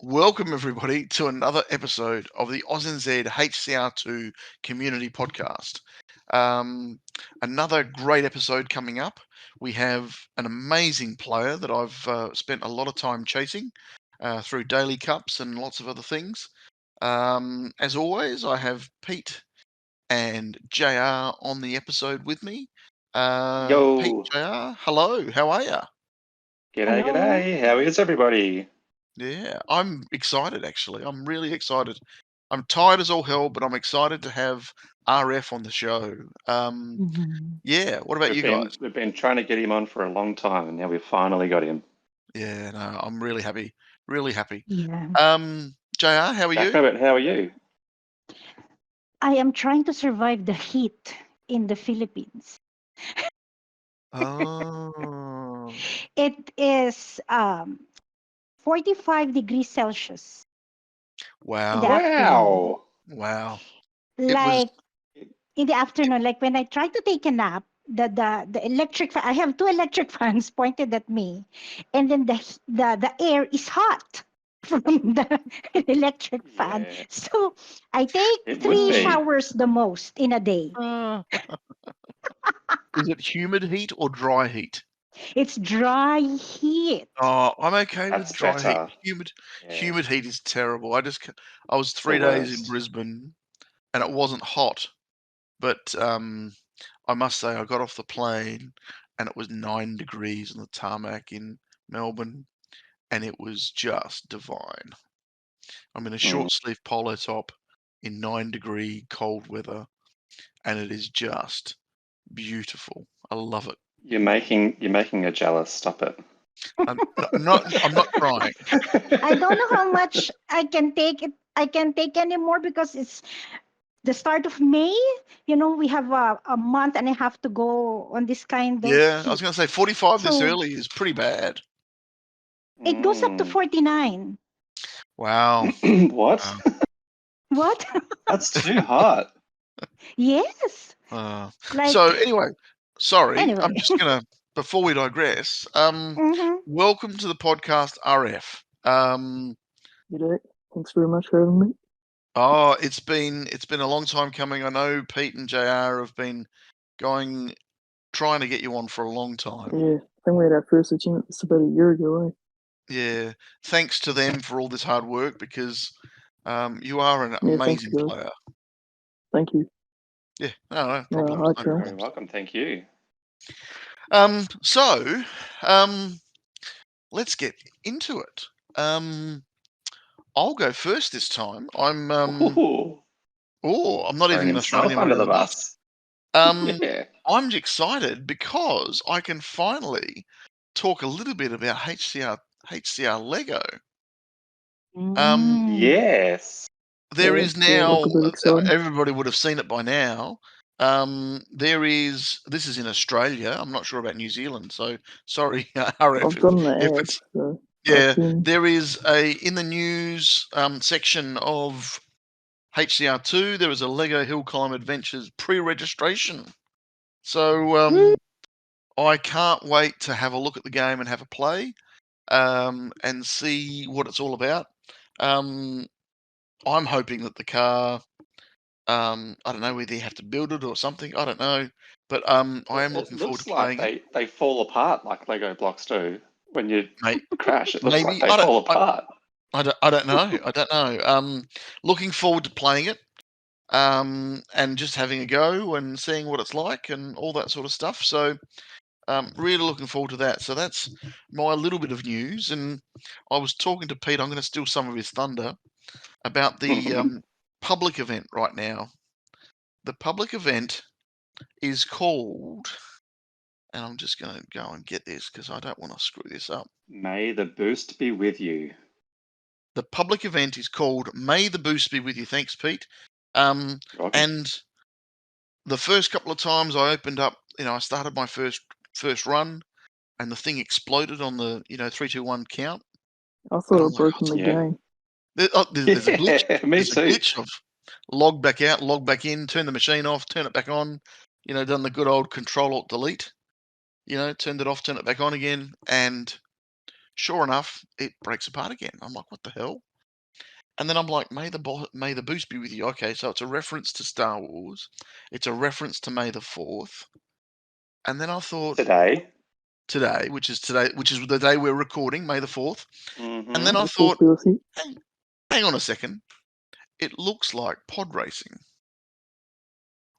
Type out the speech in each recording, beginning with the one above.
Welcome, everybody, to another episode of the AUSNZ HCR2 Community Podcast. Another great episode coming up. We have an amazing player that I've spent a lot of time chasing through daily cups and lots of other things. As always, I have Pete and JR on the episode with me. Pete, Yo, JR, hello, how are you? g'day, Hello. g'day. How is everybody? Yeah, I'm excited actually. I'm really excited. I'm tired as all hell, but I'm excited to have RF on the show. Yeah, what about you guys? We've been trying to get him on for a long time, and now we've finally got him. Yeah, no, I'm really happy. Really happy. Yeah. JR, how are Jack you? Rabbit, how are you? I am trying to survive the heat in the Philippines. Oh, It is 45 degrees Celsius in the wow. afternoon. Wow. It was Like in the afternoon, like when I try to take a nap, the electric fan, I have two electric fans pointed at me, and then the air is hot from the electric fan. Yeah, So I take it would 3 be. showers the most in a day. Is it humid heat or dry heat? It's dry heat. Oh, I'm okay with That's dry heat. better. Yeah, Humid heat is terrible. I was it's the 3 days in worst. Brisbane and it wasn't hot, but I must say I got off the plane and it was 9 degrees on the tarmac in Melbourne, and it was just divine. I'm in a short sleeve polo top in 9-degree cold weather, and it is just beautiful. I love it. You're making her jealous. Stop it. I'm not crying. I don't know how much I can take it. I can take anymore because it's the start of May. You know, we have a month and a half to go on this kind of Yeah, I heat. was going to say 45 this So early is pretty bad. it goes up to 49. Wow. What? Wow. What? That's too hot. Yes. Like So anyway, sorry, I'm anyway. just gonna before we digress. Mhm. Welcome to the podcast, RF. G'day. Thanks very much for having me. Oh, it's been a long time coming. I know Pete and JR have been trying to get you on for a long time. Yeah, I think we had our first attempt about a year ago, eh? Yeah, thanks to them for all this hard work because you are an Yeah, thanks, amazing guys. player. Thank you. Yeah, no hi, problems. No Trent. You're problems. welcome. Thank you. So, let's get into it. I'll go first this time. I'm Ooh, I'm not throwing even going to throw himself anyone under under the the bus. bus. Yeah. I'm excited because I can finally talk a little bit about HCR Lego. Mm. Yes. There Yeah, is yeah, now, look a bit exciting. everybody would have seen it by now. This is in Australia. I'm not sure about New Zealand, so sorry, RF. I've done the if ad, it's so yeah, I've seen. there is in the news section of HCR2. There is a Lego Hill Climb Adventures pre-registration. So I can't wait to have a look at the game and have a play and see what it's all about. I'm hoping that the car, I don't know whether you have to build it or something. I don't know, but I am It looking forward to looks like playing it. they fall apart like Lego blocks do. When you Mate, crash, it looks like maybe they fall apart. I don't know. I don't know. Looking forward to playing it. And just having a go and seeing what it's like and all that sort of stuff. So really looking forward to that. So that's my little bit of news. And I was talking to Pete. I'm going to steal some of his thunder about the public event right now. The public event is called, and I'm just going to go and get this because I don't want to screw this up. May the boost be with you. The public event is called May the Boost Be With You. Thanks, Pete. You're welcome. And the first couple of times I opened up, I started my first run, and the thing exploded on the 3, 2, 1 count. I And thought I'm it like, broke in the Yeah. game. There's a glitch. Yeah, me There's a too. glitch of log back out, log back in, turn the machine off, turn it back on. Done the good old Control Alt Delete. Turned it off, turn it back on again, and sure enough, it breaks apart again. I'm like, what the hell? And then I'm like, may the boost be with you. Okay, so it's a reference to Star Wars. It's a reference to May the 4th. And then I thought Today. which is the day we're recording, May the 4th. Mm-hmm. And then I Of course, thought, Lucy. hang on a second. It looks like pod racing,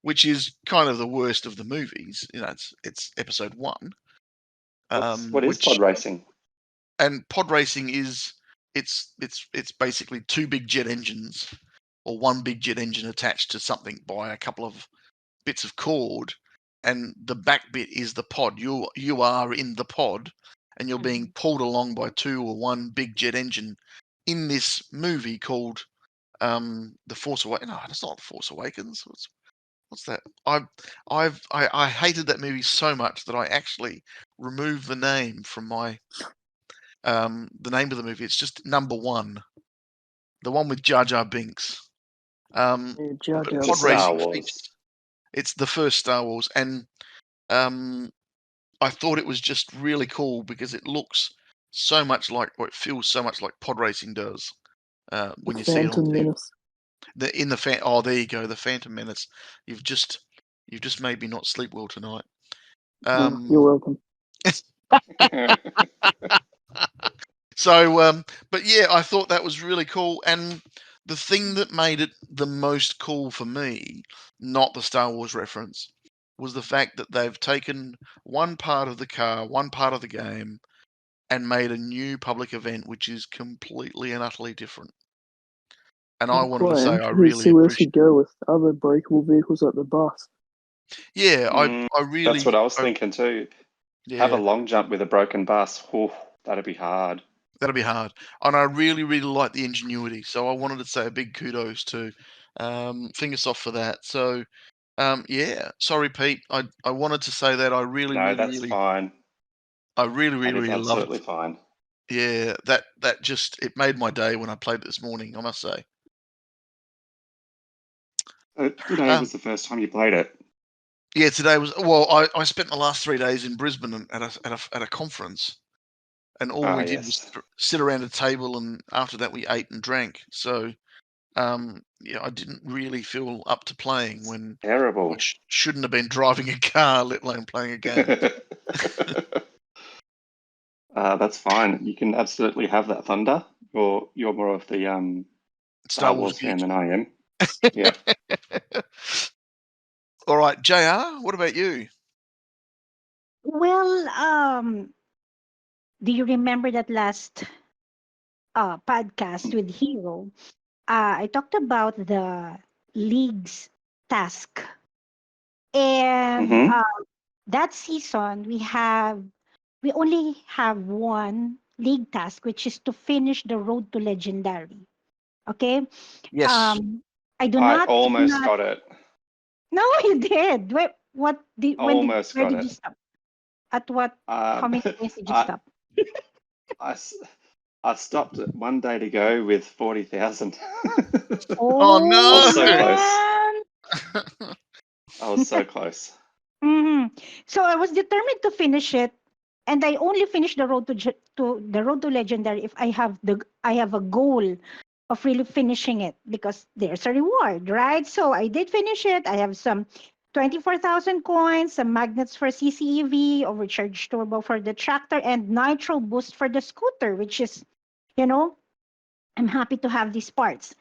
which is kind of the worst of the movies. You know, it's episode 1. What is pod racing? And pod racing is it's basically 2 big jet engines or 1 big jet engine attached to something by a couple of bits of cord, and the back bit is the pod. You are in the pod, and you're being pulled along by 2 or 1 big jet engine in this movie called The Force Awakens. No, it's not The Force Awakens. What's that? I hated that movie so much that I actually removed the name from my the name of the movie. It's just number 1, the one with Jar Jar Binks. Yeah, Jar But Jar The pod Star racing Wars. features. It's the first Star Wars, and I thought it was just really cool because it looks so much like, or it feels so much like pod racing does when you see it on Phantom TV. Menace. Oh, there you go, the Phantom Menace. You've just made me not sleep well tonight. You're welcome. So, but yeah, I thought that was really cool. And the thing that made it the most cool for me, not the Star Wars reference, was the fact that they've taken one part of the car, one part of the game, and made a new public event which is completely and utterly different. And I wanted to say I Let's really see where this appreciate. could go with other breakable vehicles like the bus. Yeah, I really. That's what I was thinking too. Have a Yeah, long jump with a broken bus. Ooh, that'd be hard. that'll be hard. And I really, really like the ingenuity. So I wanted to say a big kudos to Fingers Off for that. So yeah, sorry, Pete. I wanted to say that I really, No, really, that's really, fine. I really, That really, is really loved. absolutely fine. Yeah, that just it made my day when I played it this morning, I must say. Today was the first time you played it. Yeah, today was I spent the last 3 days in Brisbane at a conference, and all we did was sit around a table, and after that we ate and drank. So yeah, I didn't really feel up to playing when Terrible. I shouldn't have been driving a car, let alone playing a game. That's fine. You can absolutely have that thunder. You're more of the Star Wars fan than I am. Yeah. All right, JR, what about you? Well, do you remember that last podcast with Hero? I talked about the league's task, and Mm-hmm. that season we only have one league task, which is to finish the road to legendary. Okay. Yes. I almost got it. No, you did. Wait, when Almost where got did it. you stop? At what? How many points did you stop? I stopped it one day to go with 40,000. Oh no! I was so man. close. I was so close. So I was determined to finish it, and I only finished the road to legendary if I have a goal of really finishing it, because there's a reward, right? So I did finish it. I have some 24,000 coins, some magnets for CCEV, overcharged turbo for the tractor, and nitro boost for the scooter, which is, I'm happy to have these parts.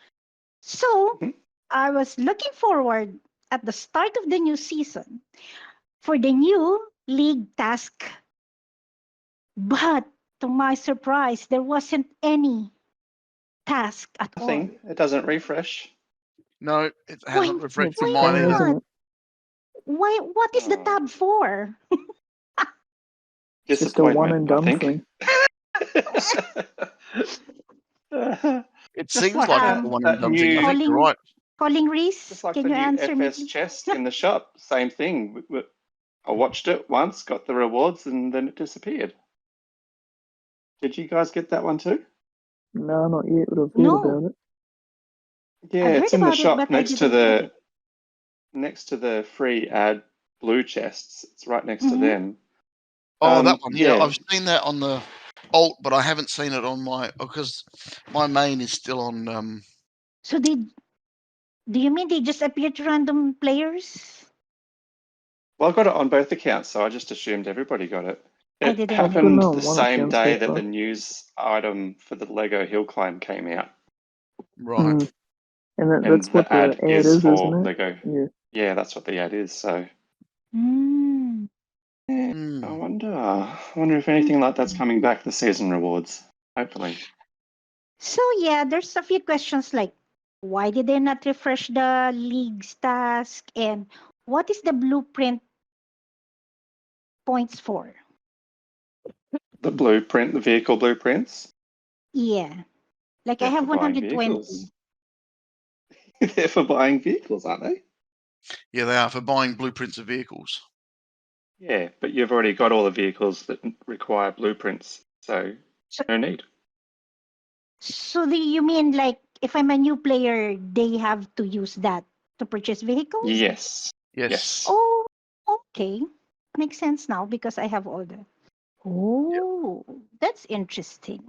So Mhm. I was looking forward at the start of the new season for the new league task. But to my surprise, there wasn't any task at all. Nothing. It doesn't refresh. No, it hasn't refreshed from why mine not? either. Why? What is the tab for? Just a one and done thing. It seems like it's the one and done thing. I think you're right. Calling Reese, Just like can the you new answer FS me? chest in the shop. Same thing. I watched it once, got the rewards, and then it disappeared. Did you guys get that one too? No, not yet, but I've heard about it. Yeah, I've it's heard in the about it, shop but next to the free ad blue chests. It's right next to them. Oh, that one. Yeah, Yeah. I've seen that on the alt, but I haven't seen it on my, because my main is still on. So do you mean they just appear to random players? Well, I got it on both accounts, so I just assumed everybody got it. I It didn't happened know. on the one same account so day that far. the news item for the Lego Hill Climb came out. Right. Mm. And And that's what the ad is isn't for it? Lego. Yeah. Yeah, that's what the ad is. So Mm. I Mm. wonder if anything like that's coming back, the season rewards. Hopefully. So yeah, there's a few questions like, why did they not refresh the league's task, and what is the blueprint points for? The blueprint, the vehicle blueprints, Yeah, like I they're have for buying 120. vehicles. They're for buying vehicles, aren't they? Yeah, they are for buying blueprints of vehicles. Yeah, but you've already got all the vehicles that require blueprints, so So, no need. so you mean like if I'm a new player, they have to use that to purchase vehicles? Yes. Yes. Yes. Oh, okay. Makes sense now because I have all the. Oh, that's interesting.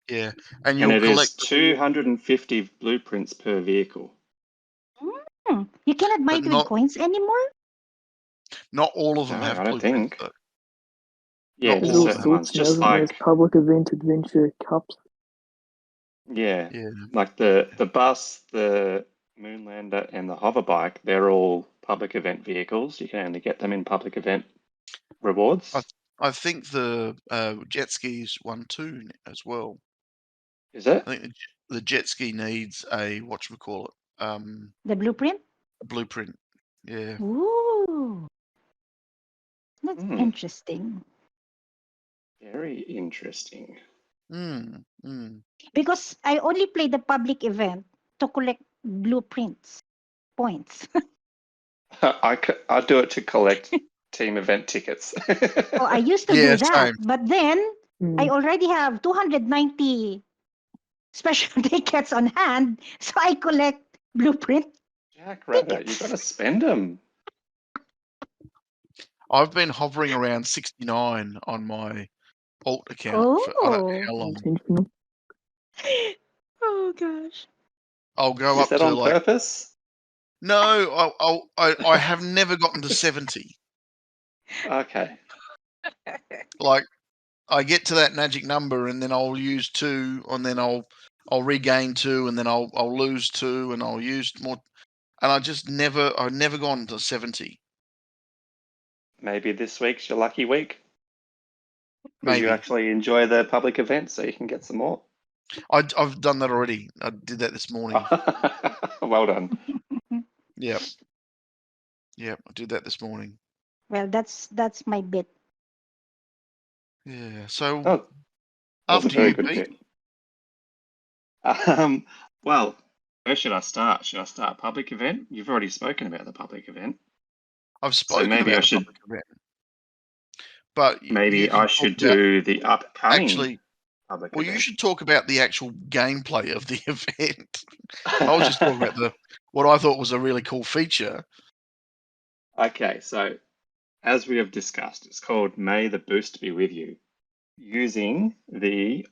Yeah, and And you'll it is collect. 250 blueprints per vehicle. You cannot buy But it with not coins anymore? not all of them No, have I don't blueprints. think. Though. Yeah, Not There's just all all of certain them. ones. sorts now, Just isn't there? There's like, public event, adventure, cups. yeah, Yeah. like the bus, the Moonlander, and the hover bike, they're all public event vehicles. You can only get them in public event rewards. I think the jet skis one too as well. Is it? I think the jet ski needs a whatchamacallit, The blueprint? a blueprint. Yeah. Ooh, that's Hmm. interesting. Very interesting. Mm, mm. Because I only play the public event to collect blueprints points. I do it to collect team event tickets. Oh, I used to Yeah, do that, same. but then I Mm. already have 290 special tickets on hand, so I collect blueprint Jack Rabbit, you tickets. got to spend them. I've been hovering around 69 on my alt account for I don't know Oh, how long. Intentional. oh gosh. I'll go Is up that to on like purpose? no, I have never gotten to 70. Okay. Like I get to that magic number and then I'll use 2 and then I'll regain 2 and then I'll lose 2 and I'll use more, and I've never gone to 70. Maybe this week's your lucky week. Because you Maybe. actually enjoy the public event, so you can get some more. I've done that already. I did that this morning. Well done. Yep. Yep, I did that this morning. Well, that's my bit. Yeah. So Oh, that was a after very you, good Pete. bit. Well, where should I start? Should I start public event? You've already spoken about the public event. I've So spoken maybe about I the should public event. But you maybe can I talk should about do the upcoming actually. public Well, you event. should talk about the actual gameplay of the event. I was just talking about what I thought was a really cool feature. Okay, so as we have discussed, it's called May the Boost Be With You, using the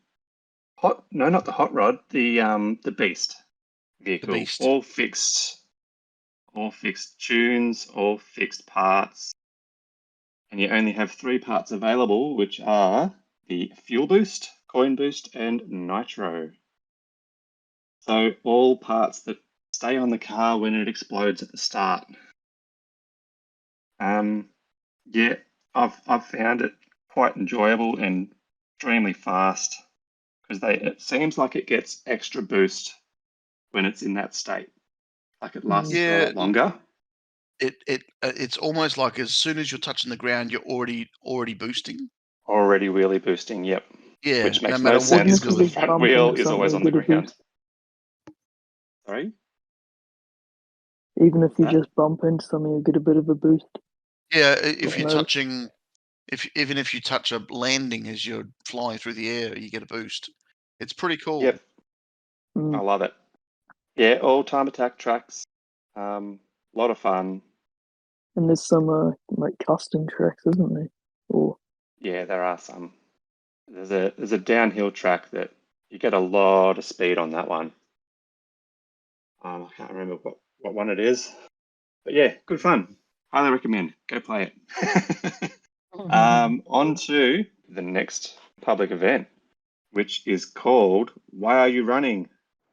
not the hot rod, the Beast vehicle, Beast. all fixed tunes, all fixed parts, and you only have 3 parts available, which are the fuel boost, coin boost, and nitro. So all parts that stay on the car when it explodes at the start. Yeah, I've found it quite enjoyable and extremely fast because it seems like it gets extra boost when it's in that state. Like it lasts for a Yeah, lot longer. it's almost like as soon as you're touching the ground, you're already boosting. Already wheelie boosting, yep. Yeah, Which no makes matter no what Even you're sense if you because the doing. just front bump wheel into is something, always you on the get a ground. boost. Sorry? Even if you That? just bump into something, you get a bit of a boost. Yeah, if you're No. touching, even if you touch a landing as you're flying through the air, you get a boost. It's pretty cool. Yep, I Mm. love it. Yeah, all time attack tracks. A lot of fun. And there's some like custom tracks, isn't there? Or Yeah, there are some. There's a downhill track that you get a lot of speed on that one. I can't remember what one it is, but yeah, good fun. Highly recommend. Go play it. On to the next public event, which is called Why Are You Running?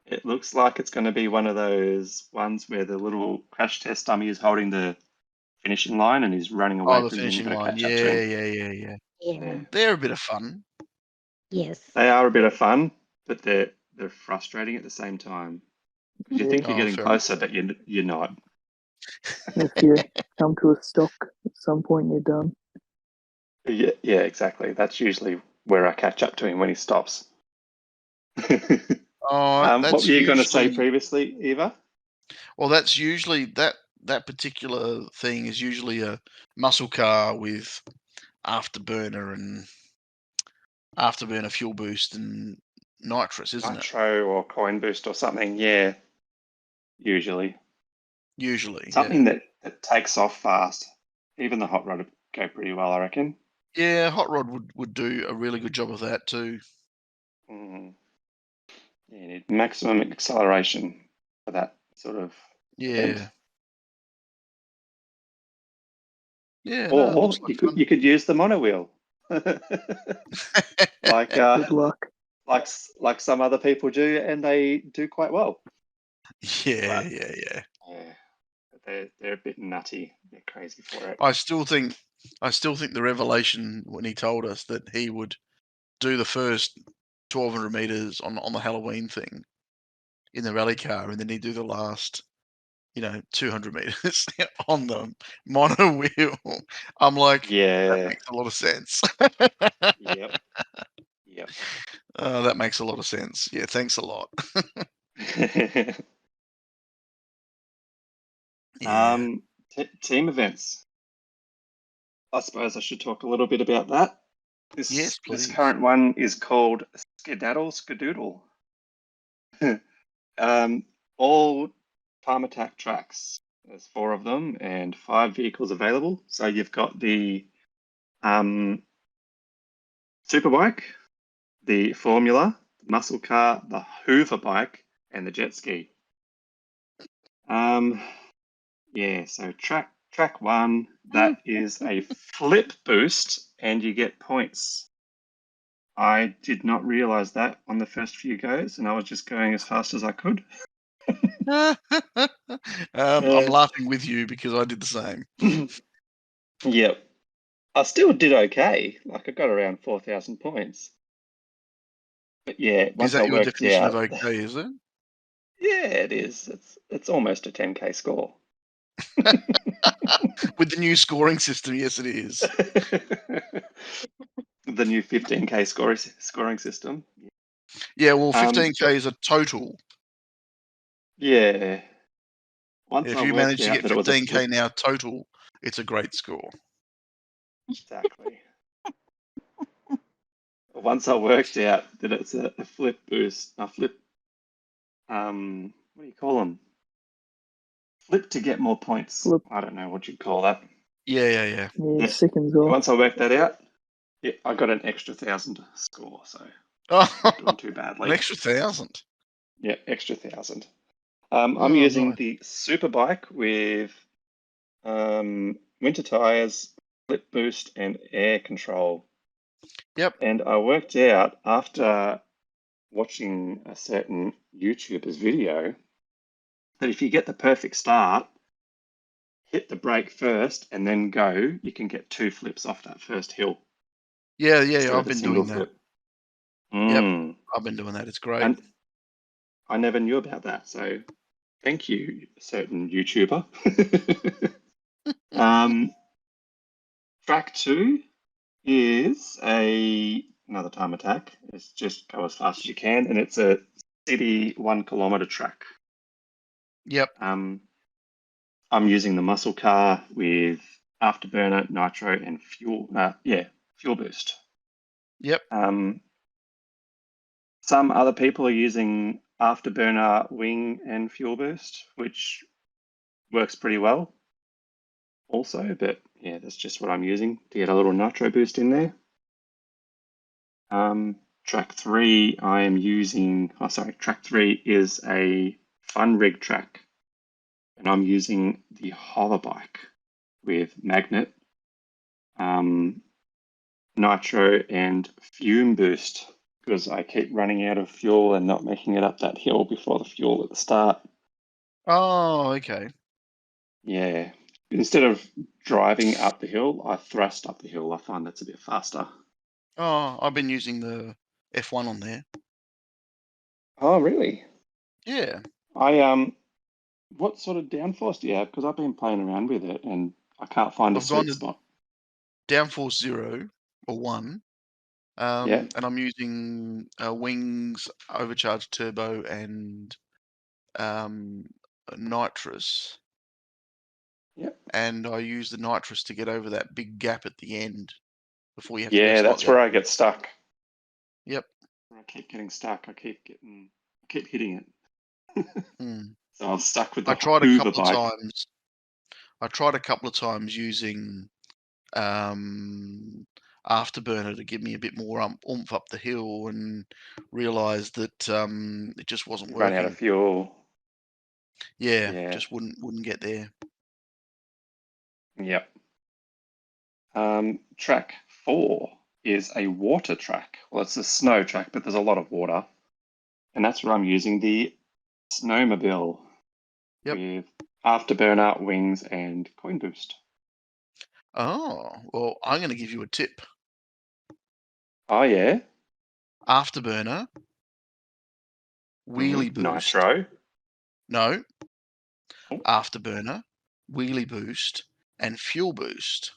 It looks like it's going to be one of those ones where the little crash test dummy is holding the finishing line and he's running away The from you and you've finishing got to line. catch up to him. Yeah. Yeah. They're a bit of fun. Yes. They are a bit of fun, but they're frustrating at the same time. Because you think you're getting fair closer, but you're not. If you come to a stop at some point, you're done. Yeah, exactly. That's usually where I catch up to him when he stops. What That's were you going to say usually previously, Eva? well. That's usually that particular thing is usually a muscle car with afterburner fuel boost and nitrous, isn't it? Nitro or coin boost or something. Yeah, usually. Usually, Something yeah. that takes off fast. Even the hot rod would go pretty well, I reckon. Yeah, hot rod would do a really good job of that too. Yeah, you need maximum acceleration for that sort of event. Yeah, no, it Or looks like fun. you could use the monowheel, Good luck. like some other people do, and they do quite well. Yeah. Yeah, they're a bit nutty. They're crazy for it. I still think the revelation when he told us that he would do the first 1,200 meters on the Halloween thing in the rally car, and then he'd do the last 200 meters on the mono wheel. I'm like, that Yeah. makes a lot of sense. Yep. That makes a lot of sense. Yeah, thanks a lot. Yeah. Team events. I suppose I should talk a little bit about that. Yes, This please. current one is called Skadoodle. All Farm Attack tracks. There's 4 of them and 5 vehicles available. So you've got the Superbike, the Formula, the Muscle Car, the Hoover Bike, and the Jet Ski. So track 1, that is a flip boost, and you get points. I did not realize that on the first few goes, and I was just going as fast as I could. I'm laughing with you because I did the same. Yep. I still did okay. Like I got around 4,000 points. But yeah, Is once that I your worked definition of out, okay, is it? yeah, it is. It's almost a 10k score. With the new scoring system, yes, it is. The new 15k scoring system. Yeah, well, 15k is a total. Yeah. Once If I you worked manage to out get that it was a 15k flip. now total, it's a great score. Exactly. Once I worked out that it's a flip boost, what do you call them? Flip to get more points. Flip. I don't know what you'd call that. Yeah, Yeah. seconds off. Once I worked that out, yeah, I got an extra 1,000 score, so not doing too badly. An extra 1,000. Yeah, extra 1,000. I'm using the Superbike with winter tires, flip boost, and air control. Yep. And I worked out after watching a certain YouTuber's video that if you get the perfect start, hit the brake first, and then go, you can get 2 flips off that first hill. Yeah, instead I've of the been single doing that. flip. Yep, I've been doing that. It's great. And I never knew about that, so thank you, certain YouTuber. Track 2 is another time attack. It's just go as fast as you can, and it's a city 1 kilometer track. Yep. I'm using the muscle car with afterburner, nitro, and fuel boost. Yep. Some other people are using afterburner, wing, and fuel boost, which works pretty well also, but yeah, that's just what I'm using to get a little nitro boost in there. Track 3, I am using, track 3 is a fun rig track, and I'm using the hover bike with magnet, nitro, and fume boost, because I keep running out of fuel and not making it up that hill before the fuel at the start. Oh, okay. Yeah. Instead of driving up the hill, I thrust up the hill. I find that's a bit faster. Oh, I've been using the F1 on there. Oh, really? Yeah. What sort of downforce do you have? Because I've been playing around with it and I can't find a I've gone sweet to spot. downforce 0 or 1. Yeah. And I'm using wings, overcharged turbo, and nitrous. Yep. And I use the nitrous to get over that big gap at the end before you have to Yeah, go that's slightly where up. I get stuck. Yep. I keep getting stuck. I keep hitting it. Mm. So I'm stuck with I the tried a Hoover couple of bike. times. I tried a couple of times using afterburner to give me a bit more oomph up the hill, and realised that it just wasn't Run out of working. fuel. Yeah, Yeah. just wouldn't get there. Yep. Track 4 is a water track. Well, it's a snow track, but there's a lot of water. And that's where I'm using the snowmobile Yep. with afterburner, wings, and coin boost. Oh, well, I'm going to give you a tip. Oh, yeah. Afterburner, wheelie boost. Nitro. No. Oh. Afterburner, wheelie boost, and fuel boost.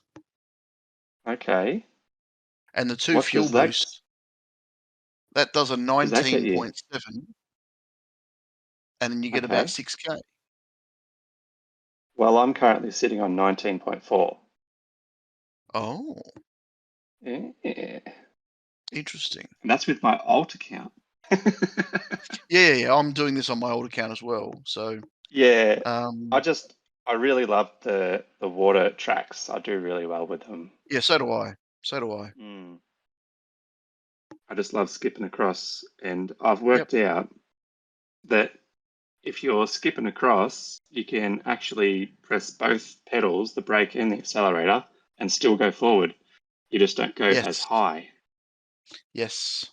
Okay. And the two What fuel does that? boosts, that does a Does that get you? 19.7, and then you get about Okay. 6K. Well, I'm currently sitting on 19.4. Oh, Yeah. interesting. And that's with my alt account. Yeah, I'm doing this on my old account as well. So, Yeah. I really love the water tracks. I do really well with them. yeah, so do I. So do I. I just love skipping across, and I've worked out that if you're skipping across, you can actually press both pedals, the brake and the accelerator, and still go forward. You just don't go as Yes. high. Yes.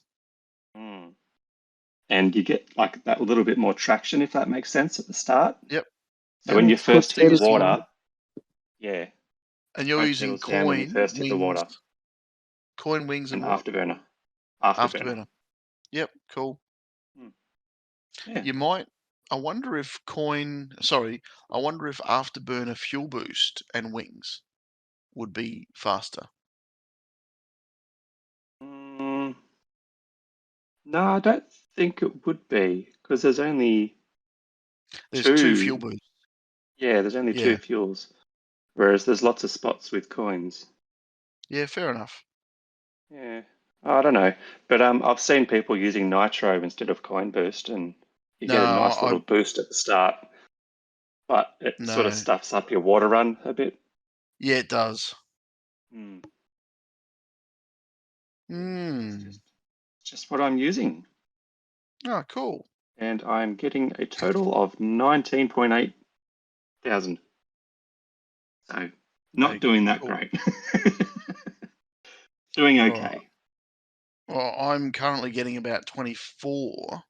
And you get like that little bit more traction, if that makes sense, at the start. Yep. So when you It's first good hit pedal water, yeah, And you're both using pedals down when you first hit the water, coin wings, and what? afterburner. Afterburner. Yep, cool. Yeah. You might. I wonder if afterburner fuel boost and wings would be faster. No, I don't think it would be, because there's only There's two fuel boosts. Yeah, there's only two fuels, whereas there's lots of spots with coins. Yeah, fair enough. Yeah, I don't know, but I've seen people using nitro instead of coin boost, and you get a nice little boost at the start, but it sort of stuffs up your water run a bit. Yeah, it does. It's just what I'm using. Oh, cool. And I'm getting a total of 19.8 thousand. So not doing that great. Doing okay. Well, I'm currently getting about 24.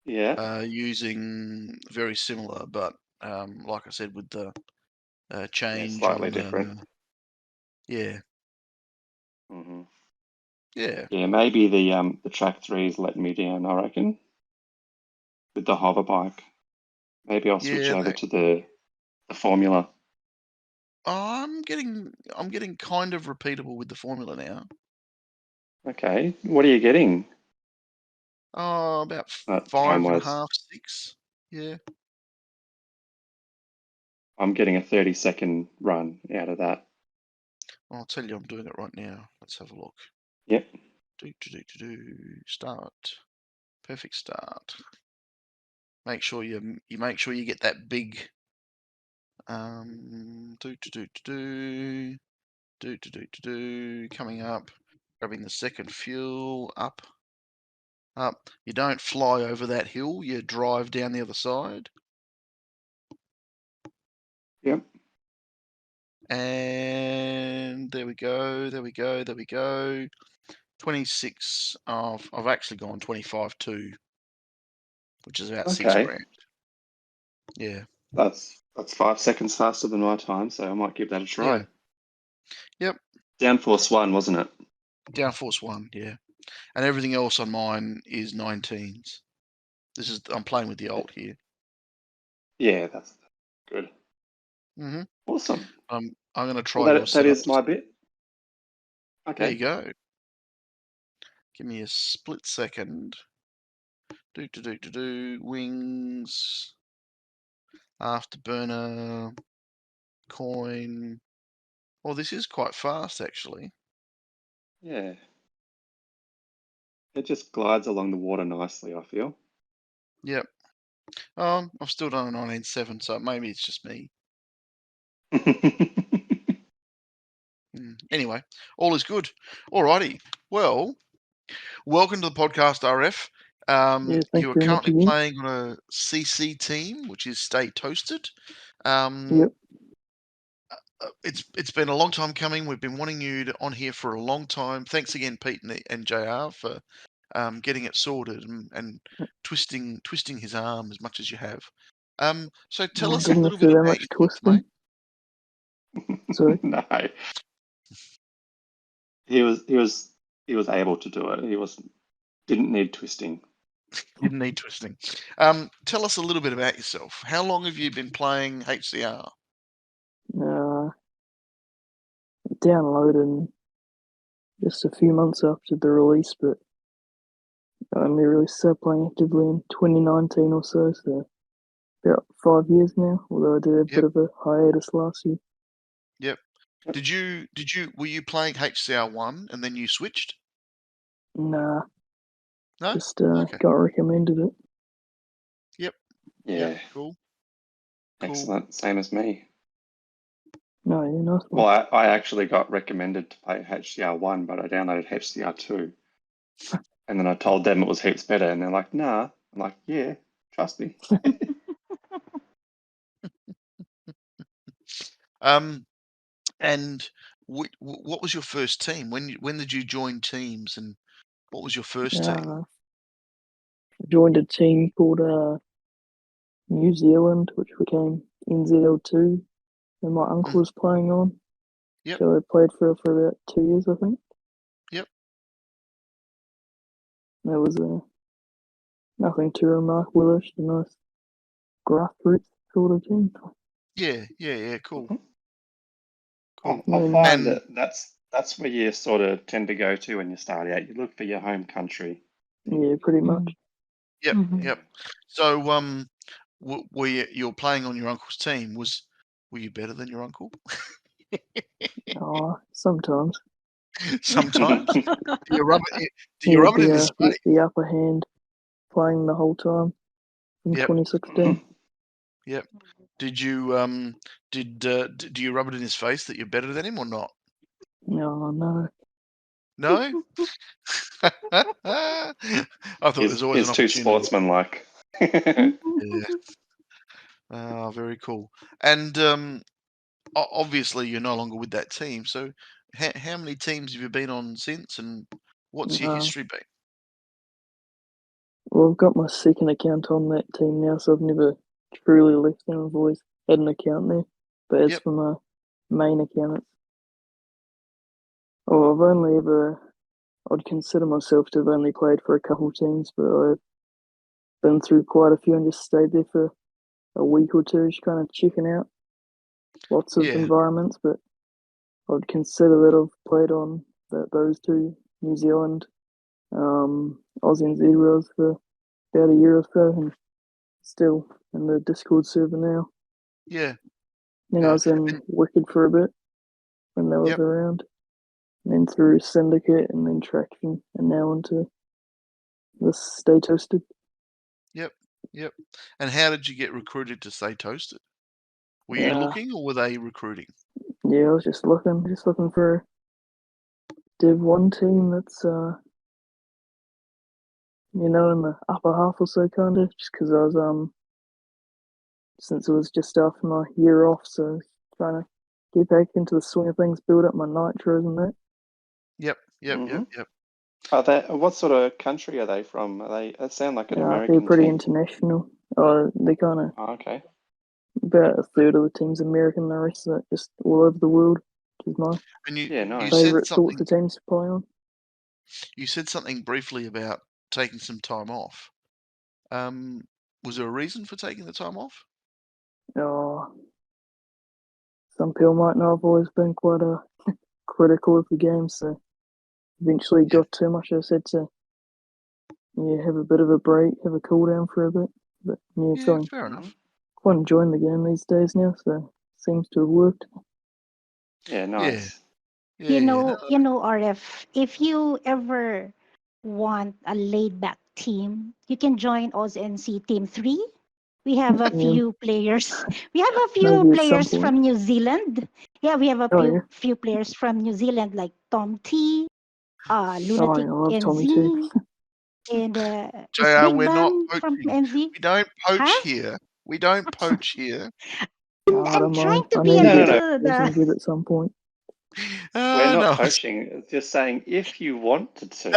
Yeah. Using very similar, but like I said, with the change slightly on different. Yeah. Yeah. Yeah, maybe the track 3 is letting me down, I reckon. With the hover bike. Maybe I'll switch over to the formula. I'm getting kind of repeatable with the formula now. Okay. What are you getting? Oh, about 5.5, 6. Yeah. I'm getting a 30-second run out of that. I'll tell you, I'm doing it right now. Let's have a look. Yep. Start. Perfect start. Make sure you get that big coming up. Grabbing the second fuel, up. You don't fly over that hill, you drive down the other side. Yep. And there we go, there we go, there we go. 26, I've actually gone 25.2, which is about 6 Okay. grand. Yeah. That's 5 seconds faster than my time, so I might give that a try. Yeah. Yep. Downforce 1, wasn't it? Downforce 1, yeah. And everything else on mine is 19s. I'm playing with the old here. Yeah, that's good. Mm-hmm. Awesome. I'm going to try Well, your that setup. is my bit. Okay. There you go. Give me a split second. Wings. Afterburner. Coin. Oh, this is quite fast, actually. Yeah. It just glides along the water nicely, I feel. Yep. I've still done a 19.7, so maybe it's just me. Anyway, all is good. Alrighty. Well, welcome to the podcast, RF. Yeah, thank You are you very much currently again. playing on a CC team, which is Stay Toasted. Yep. It's been a long time coming. We've been wanting you on here for a long time. Thanks again, Pete and JR, for getting it sorted and twisting his arm as much as you have. So tell us a Didn't little have to bit do that about much yourself, mate. twisting. Sorry. No. He was able to do it. Didn't need twisting. Didn't need twisting. Tell us a little bit about yourself. How long have you been playing HCR? Downloaded just a few months after the release, but I only really started playing actively in 2019 or so about 5 years now, although I did a bit of a hiatus last year. Yep. Were you playing HCR1 and then you switched? Nah. No? Just Okay. got recommended it. Yep. Yeah. Yep. Cool. Excellent. Same as me. No, yeah, nice one. Well, I actually got recommended to play HCR1, but I downloaded HCR2. And then I told them it was heaps better, and they're like, nah. I'm like, yeah, trust me. And what was your first team? When did you join teams, and what was your first team? Joined a team called New Zealand, which became NZL2, and my uncle was playing on. Yep. So I played for about 2 years, I think. Yep. There was nothing too remarkable, just a nice grassroots sort of team. Yeah. Cool. Cool. Cool. I find that that's where you sort of tend to go to when you start out. You look for your home country. Yeah, pretty much. Yep. Mhm. Yep. So were you're playing on your uncle's team? Were you better than your uncle? Sometimes. Sometimes. Do you rub it in his He face? had the upper hand playing the whole time in Yep. 2016. Yep. Did you do you rub it in his face that you're better than him or not? No. No? I thought there's always an He's too opportunity. sportsmanlike. Yeah. Very cool. And obviously you're no longer with that team. So how many teams have you been on since, and what's your history been? Well, I've got my second account on that team now, so I've never truly left them. I've always had an account there. But as for my main account, I'd consider myself to have only played for a couple teams, but I've been through quite a few and just stayed there for a week or two, just kind of checking out lots of environments. But I'd consider that I've played on those two, New Zealand, AUSNZ Hill for about a year or so, and still in the Discord server now. Yeah. Then I was in Wicked for a bit when that was around. And then through Syndicate and then Traction, and now into the Stay Toasted. Yep. And how did you get recruited to Stay Toasted? Were you looking, or were they recruiting? Yeah, I was just looking for Div 1 team that's, in the upper half or so, kind of, just because I was, since it was just after my year off, so trying to get back into the swing of things, build up my nitros and that. Yep. Are they? What sort of country are they from? They sound like an They're American pretty team. international. They kind of, Oh, okay. about a third of the team's American, the rest of it just all over the world, which is my And you nice. said favourite something. sorts of teams to play on. You said something briefly about taking some time off. Was there a reason for taking the time off? Some people might know I've always been quite critical of the game, so eventually Yeah. got too much. I said to have a bit of a break, have a cool down for a bit. But feeling Fair enough. quite enjoying the game these days now, so seems to have worked. Yeah, nice. You know, RF, if you ever want a laid back team, you can join AUSNZ Team 3. We have a few players. We have a few Maybe at some players point. from New Zealand. Yeah, we have a Oh, yeah. few players from New Zealand like Tom T, Lunatic Oh, I love Tommy NZ, too. and is JR, Big we're not Bang from poaching. NZ. We don't poach Huh? here. We don't poach here. I'm trying to I be a need to little. get some good at some point. We're not No. poaching. It's just saying if you wanted to.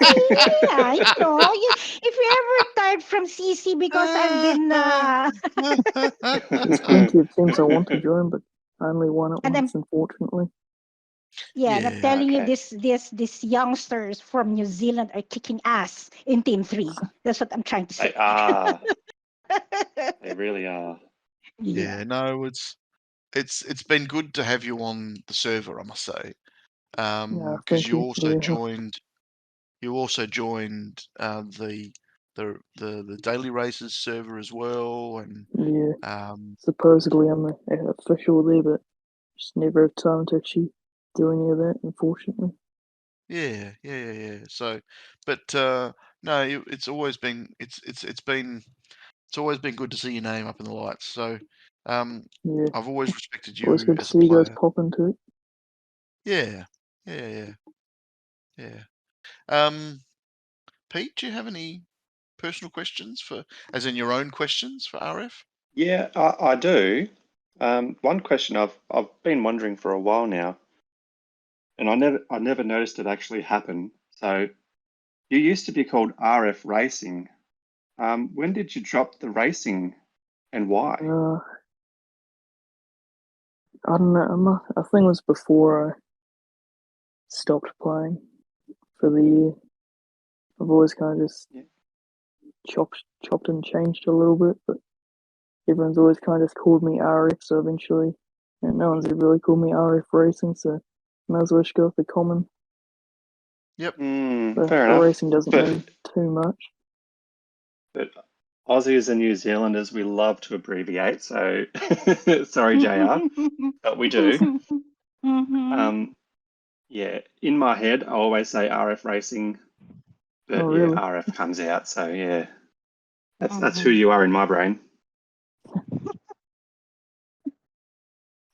Yeah, if you're ever tired from CC because I've been There's plenty of teams I want to join, but I only won it and I'm once, unfortunately. and I'm telling you, Okay. these youngsters from New Zealand are kicking ass in Team 3. That's what I'm trying to say. They are. They really are. Yeah, no, it's been good to have you on the server, I must say. Because thank you you. also Yeah. joined the daily races server as well, and Yeah. Supposedly I'm an official there, but just never have time to actually do any of that, unfortunately. yeah. So, but no, it's always been it's always been good to see your name up in the lights. So, Yeah. I've always respected you Always good to as a see you guys player. pop into it. Yeah. Pete, do you have any personal questions as in your own questions for RF? Yeah, I do. One question I've been wondering for a while now, and I never noticed it actually happen. So you used to be called RF Racing. When did you drop the racing, and why? I don't know. I think it was before I stopped playing for the year. I've always kind of just chopped and changed a little bit, but everyone's always kind of just called me RF, so eventually, and no one's ever really called me RF Racing, so might as well just go with the common. Yep. Fair the enough. racing doesn't mean too much. But Aussies and New Zealanders, we love to abbreviate. So sorry, JR, but we do. Yeah, in my head, I always say RF Racing, but really? RF comes out. So yeah, that's who you are in my brain.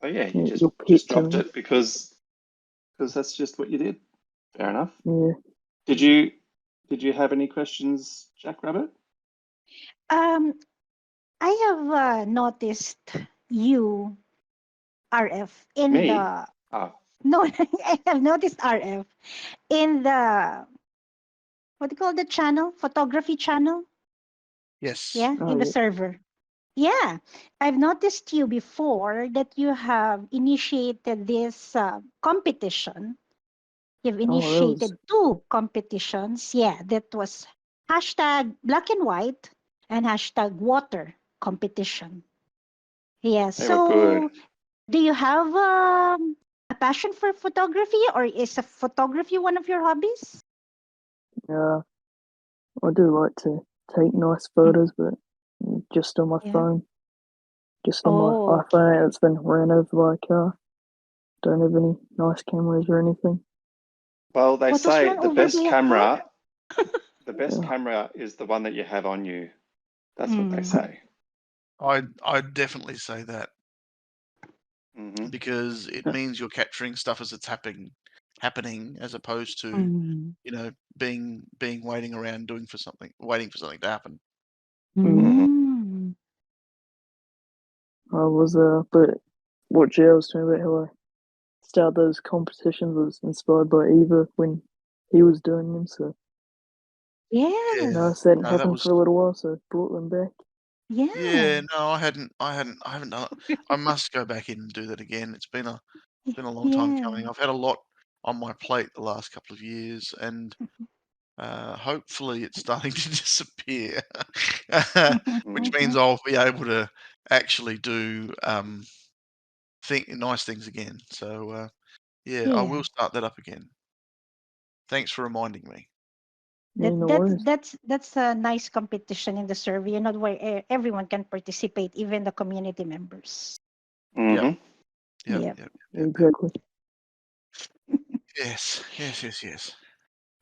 Oh yeah, you just dropped it because that's just what you did. Fair enough. Yeah. Did you have any questions, Jack Rabbit? I have noticed you, RF, in Me? the Oh. no, I have noticed RF in the what do you call the channel? Photography channel? Yes. Yeah, in the server. Yeah, I've noticed you before that you have initiated this competition. You've initiated 2 competitions. Yeah, that was hashtag black and white and hashtag water competition. Yeah, They were good. do you have a passion for photography, or is photography one of your hobbies? Yeah, I do like to take nice photos, but just on my phone. Just on my iPhone, it's been ran over by a car. Don't have any nice cameras or anything. Well, they say the best camera, the best Yeah. camera is the one that you have on you. That's what they say. I'd definitely say that Mm-hmm. because it means you're capturing stuff as it's happening. happening as opposed to Mm. being waiting around waiting for something to happen. Mm. I was but what Jay was talking about, how I started those competitions was inspired by Eva when he was doing them. So Yes. Yeah. noticed that hadn't No, that happened was for a little while, so I brought them back. Yeah. Yeah, no, I haven't done it. I must go back in and do that again. It's been a long time coming. Yeah. I've had a lot on my plate the last couple of years, and hopefully it's starting to disappear, which means I'll be able to actually do nice things again. So yeah, I Yeah. will start that up again. Thanks for reminding me. Yeah, no worries. That's a nice competition in the survey, where everyone can participate, even the community members. Mm-hmm. Yep. Exactly. Yes.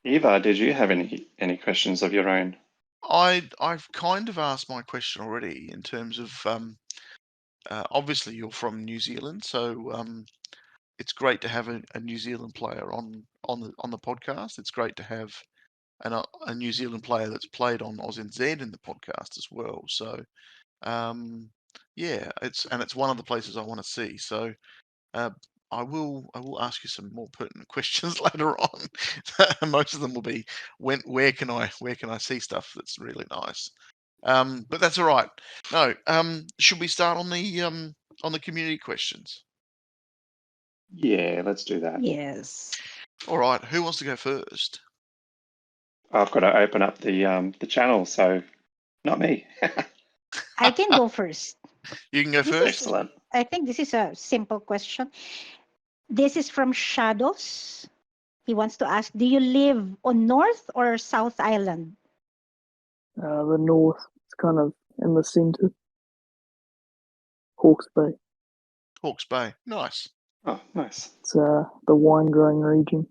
Eva, did you have any questions of your own? I've kind of asked my question already in terms of obviously you're from New Zealand, so it's great to have a New Zealand player on the podcast. It's great to have a New Zealand player that's played on AUSNZ in the podcast as well. So yeah, it's one of the places I want to see. So I will ask you some more pertinent questions later on. Most of them will be where can I see stuff that's really nice. But that's all right. No, should we start on the community questions? Yeah, let's do that. Yes. All right. Who wants to go first? I've got to open up the channel, so not me. I can go first. You can go This first. Excellent. I think this is a simple question. This is from Shadows. He wants to ask, do you live on North or South Island? The north, it's kind of in the centre. Hawke's Bay. Hawke's Bay. Nice. Oh, nice. It's the wine growing region.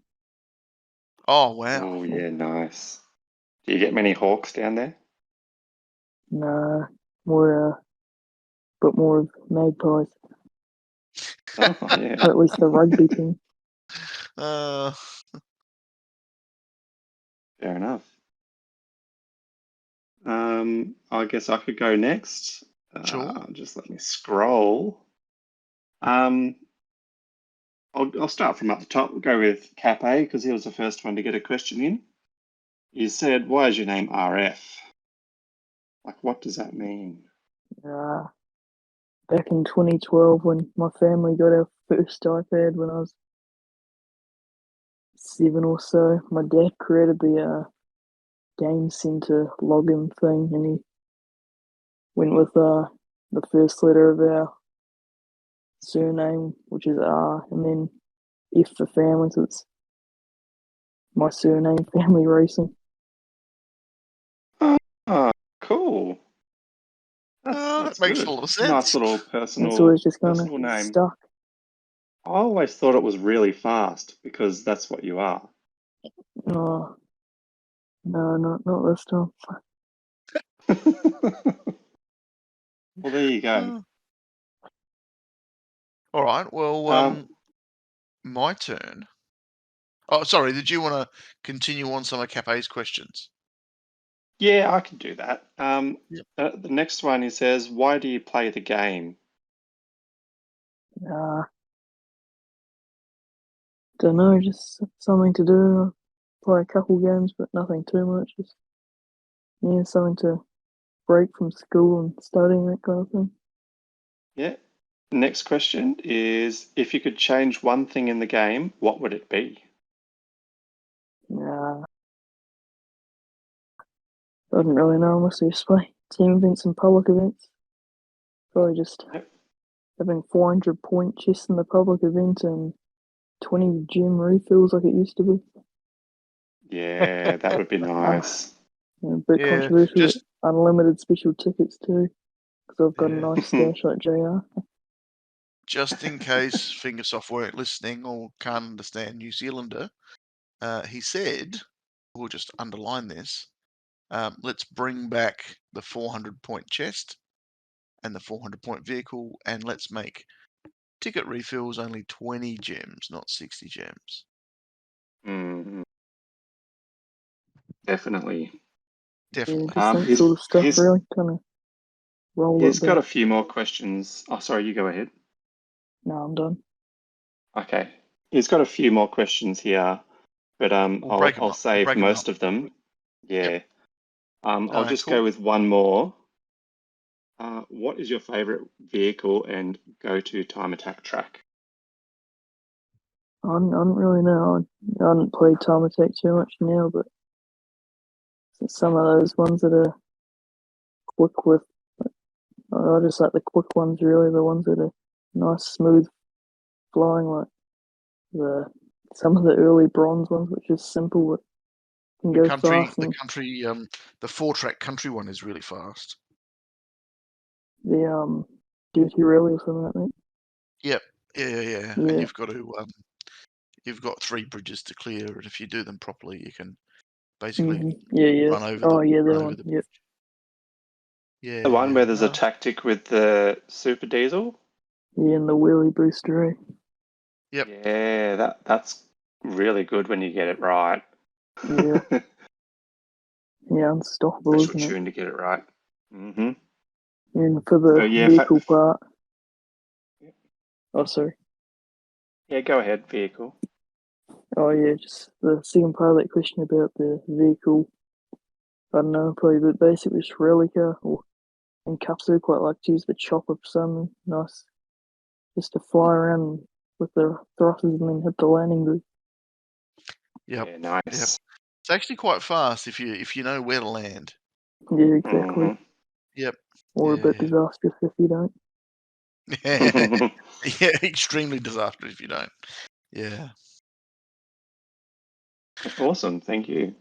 Oh wow. Oh, yeah, nice. Do you get many hawks down there? Nah, more but more of magpies. Oh, yeah. Or at least the rugby team. Uh, Fair enough. I guess I could go next. Sure. Just let me scroll. I'll start from up the top. We'll go with Cap A because he was the first one to get a question in. He said, "Why is your name RF? Like, what does that mean?" Back in 2012 when my family got our first iPad when I was 7 or so, my dad created the Game Center login thing, and he went with the first letter of our surname, which is R, and then F for family, so it's my surname, Family Racing. Oh, cool. That's That makes good. a lot of Nice sense. little And it's personal always just kind of name. stuck. I always thought it was really fast because that's what you are. Oh, no, not this time. Well, there you go. All right. Well, my turn. Oh, sorry. Did you want to continue on some of Cape's questions? Yeah, I can do that. Yep. The next one, he says, "Why do you play the game?" Don't know, just something to do. Play a couple games, but nothing too much. Just something to break from school and studying, that kind of thing. Yeah. Next question is, if you could change one thing in the game, what would it be? I don't really know. Mostly just play team events and public events. Probably just Yep. having 400 point chests in the public event and 20 gym refills like it used to be. Yeah, that would be nice. A bit Yeah, controversial, just but unlimited special tickets too, because I've got a yeah. nice stash like JR. Just in case Fingersoft weren't listening or can't understand New Zealander, he said, we'll just underline this. Let's bring back the 400 point chest and the 400 point vehicle, and let's make ticket refills only 20 gems, not 60 gems. Mm, definitely. Definitely. Just that He's sort of stuff he's really kind of roll he's it got back. a few more questions. Oh, sorry, you go ahead. No, I'm done. Okay. He's got a few more questions here, but We'll break 'em I'll up. We'll save break 'em most up. of them. Yeah. Yep. I'll just Cool. go with one more. What is your favorite vehicle and go-to time attack track? I don't really know. I haven't played Time Attack too much now, but some of those ones that are quick with, I just like the quick ones really, the ones that are nice, smooth flying, like some of the early bronze ones, which is simple but can The go country, fast. the And country, the 4-track country one is really fast. the Duty Rally or something like that. Yep. Yeah. Yeah. And you've got to, you've got 3 bridges to clear, and if you do them properly, you can basically Yeah. run over Oh the yeah, run that over one. the Yep. bridge. Yeah. The one where there's a No. tactic with the super diesel? Yeah, and the wheelie booster. Yep. Yeah, that's really good when you get it right. Yeah. Yeah, unstoppable, Special isn't it? tune to get it right. Mm-hmm. And for the So, yeah, vehicle part. Oh, sorry. Yeah, go ahead, vehicle. Oh yeah, just the second part of that question about the vehicle. I don't know, probably a bit basic, just rally car or and Kapsu quite like to use the chopper for something nice, just to fly around with the thrusters and then hit the landing grid. Yep. Yeah, nice. Yep. It's actually quite fast if you know where to land. Yeah, exactly. Mhm. Yep. Or a bit Yeah. disastrous if you don't. Yeah, extremely disastrous if you don't. Yeah. Awesome, thank you.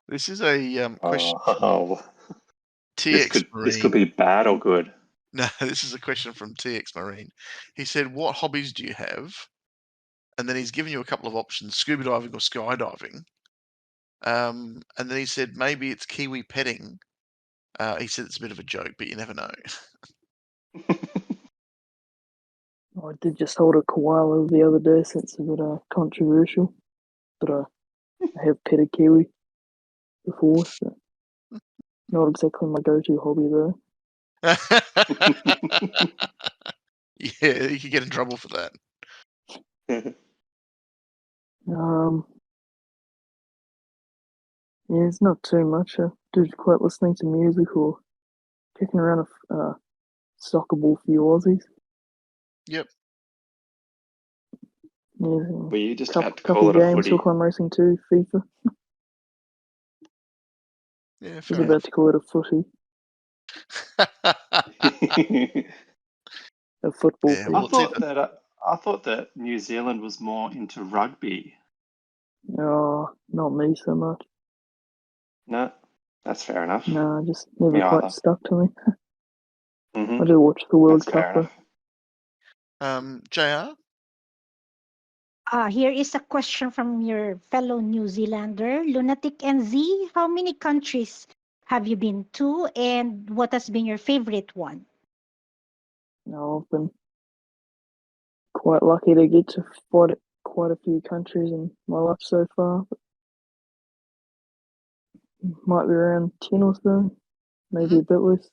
This is a question from Oh, TX this could Marine. be bad or good. No, this is a question from TX Marine. He said, "What hobbies do you have?" And then he's given you a couple of options: scuba diving or skydiving. And then he said maybe it's kiwi petting. He said it's a bit of a joke, but you never know. I did just hold a koala the other day, so it's a bit controversial. But I have petted kiwi before, so not exactly my go-to hobby though. Yeah, you could get in trouble for that. Yeah, it's not too much. I do quite listening to music or kicking around a soccer ball for you Aussies. Yep. Yeah, Were you just couple about to call it a games, Hill footy? Climb Racing 2, FIFA. Yeah, I was fair about to call it a footy, enough. a football Yeah, pitch. well, it's either I thought that New Zealand was more into rugby. Oh, not me so much. No, that's fair enough. No, just never Me quite either. stuck to me. Mm-hmm. I do watch the World That's fair Cup though. enough. JR. Here is a question from your fellow New Zealander, Lunatic NZ. How many countries have you been to, and what has been your favorite one? No, I've been quite lucky to get to quite a few countries in my life so far. But might be around 10 or so, maybe a bit less.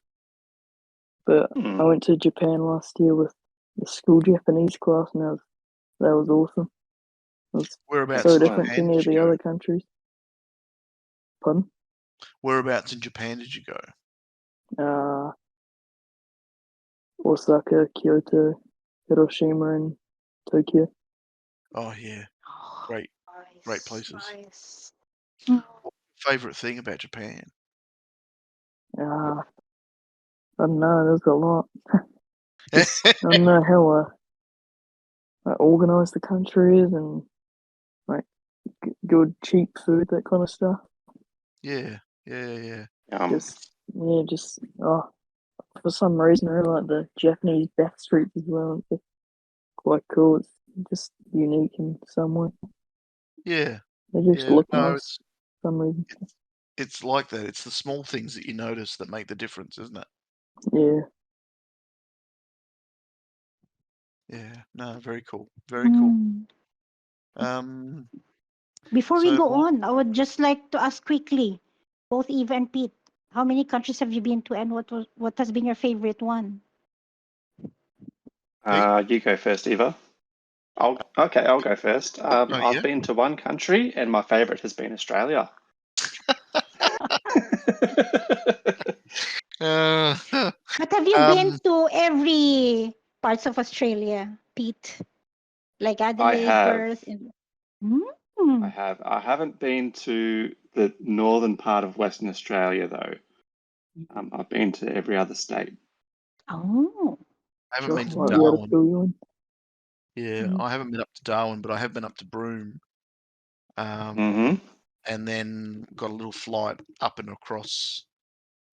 But I went to Japan last year with the school Japanese class, and that was awesome. It was Whereabouts so in different to Japan any did of the you go? other countries. Pardon? Whereabouts in Japan did you go? Osaka, Kyoto, Hiroshima, and Tokyo. Oh yeah, great Nice, places. nice. Favorite thing about Japan? I don't know, there's a lot. Just, I don't know how organised the country is and like good, cheap food, that kind of stuff. Yeah. Just for some reason I really like the Japanese back streets as well. It's quite cool. It's just unique in some way. Yeah. They just look nice for some reason. It's like that. It's the small things that you notice that make the difference, isn't it? Yeah. Yeah. No, very cool. Very cool. Before we So go on, I would just like to ask quickly, both Eva and Pete, how many countries have you been to, and what has been your favorite one? You go first, Eva. I'll go first. oh I've yeah. been to one country, and my favourite has been Australia. But have you been to every parts of Australia, Pete? Like I Adelaide, have. Perth, and I have. I haven't been to the northern part of Western Australia though. I've been to every other state. Oh, I haven't been Josh to might be able to Darwin. fill you in. Yeah, I haven't been up to Darwin, but I have been up to Broome. Mm-hmm. And then got a little flight up and across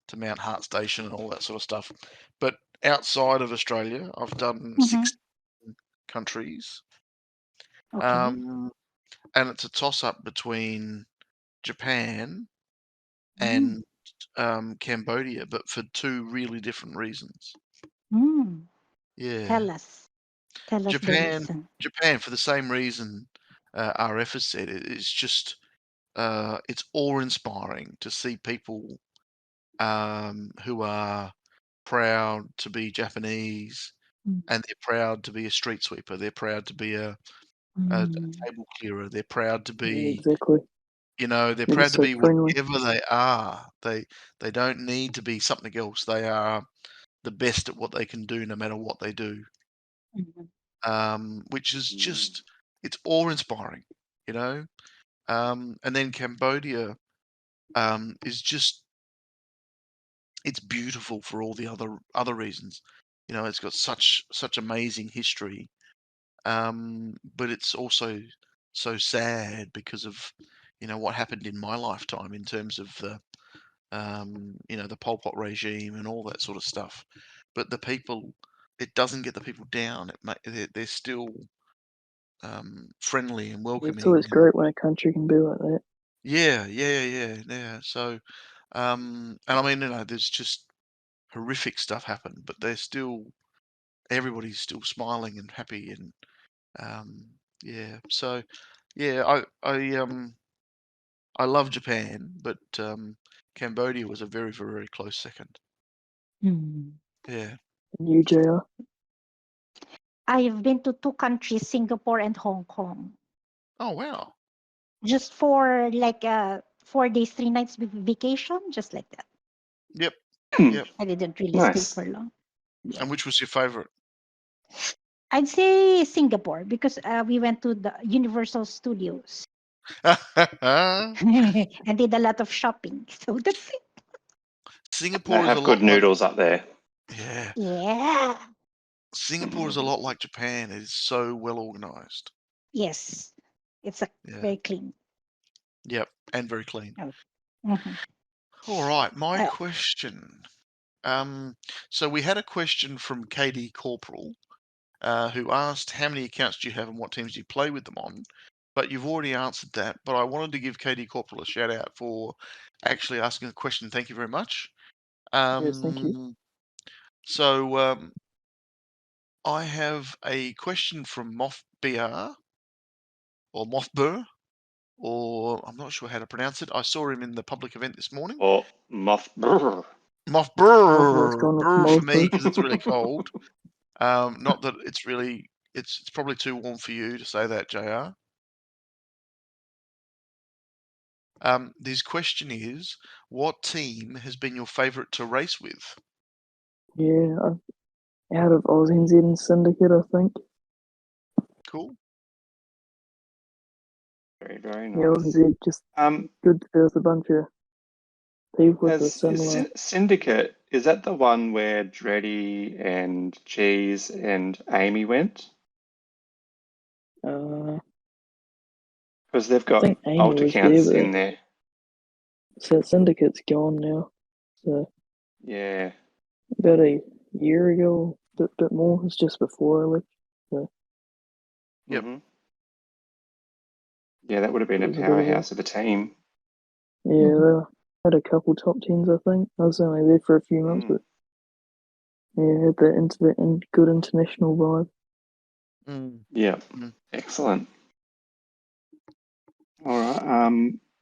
to Mount Hart Station and all that sort of stuff. But outside of Australia, I've done 6 countries. okay. And it's a toss-up between Japan and Cambodia, but for 2 really different reasons. Yeah. Tell us the reason. Japan, for the same reason RF has said, it's just it's awe-inspiring to see people who are proud to be Japanese, and they're proud to be a street sweeper. They're proud to be a table clearer. They're proud to Yeah, be, exactly. they're They're proud just to so be friendly. whatever they are. They don't need to be something else. They are the best at what they can do, no matter what they do. Which is just, it's awe-inspiring, you know. And then Cambodia is just, it's beautiful for all the other reasons. You know, it's got such amazing history, but it's also so sad because of, what happened in my lifetime in terms of the the Pol Pot regime and all that sort of stuff. But the people, it doesn't get the people down. They're still friendly and It's welcoming. always great when a country can be like that. Yeah. So, and I mean, there's just horrific stuff happened, but everybody's still smiling and happy, and yeah. So, yeah, I love Japan, but Cambodia was a very, very close second. Yeah. And you, JR? I've been to 2 countries, Singapore and Hong Kong, Oh wow. just for like 4 days, 3 nights vacation, just like that. Yep. I didn't really stay Nice. for long. Yeah. And which was your favorite? I'd say Singapore because we went to the Universal Studios and did a lot of shopping. So that's it. They Singapore is a have lot good like, noodles up there. yeah. Yeah. Singapore is a lot like Japan. It is so well organized. Yes. It's very clean. Yep, and very clean. Mhm. All right, my question. So we had a question from KD Corporal, who asked how many accounts do you have and what teams do you play with them on? But you've already answered that. But I wanted to give KD Corporal a shout out for actually asking the question. Thank you very much. Yes, thank you. So I have a question from Moff BR or Moff Burr, or I'm not sure how to pronounce it. I saw him in the public event this morning. Or muff. Moff Let's Burr, go on with Burr for me Mossberg. because it's really cold. Not that it's really, it's probably too warm for you to say that, JR. His question is, what team has been your favourite to race with? Yeah, out of AUSNZ Syndicate, I think. Cool. Very, very Yeah, nice. AUSNZ just good. There's a bunch of people with a similar. Syndicate, is that the one where Dreddy and Cheese and Amy went? Because they've I got think Amy alt was there, accounts but in there. so Syndicate's gone now. So Yeah. about a year ago, a bit more. It's just before I left. So Yep. Mm-hmm. Yeah, that would have been it a was a bit of a powerhouse of a team. yeah. They had a couple top tens, I think. I was only there for a few months, but yeah, had that good international vibe. Yeah, Mm. excellent. All right.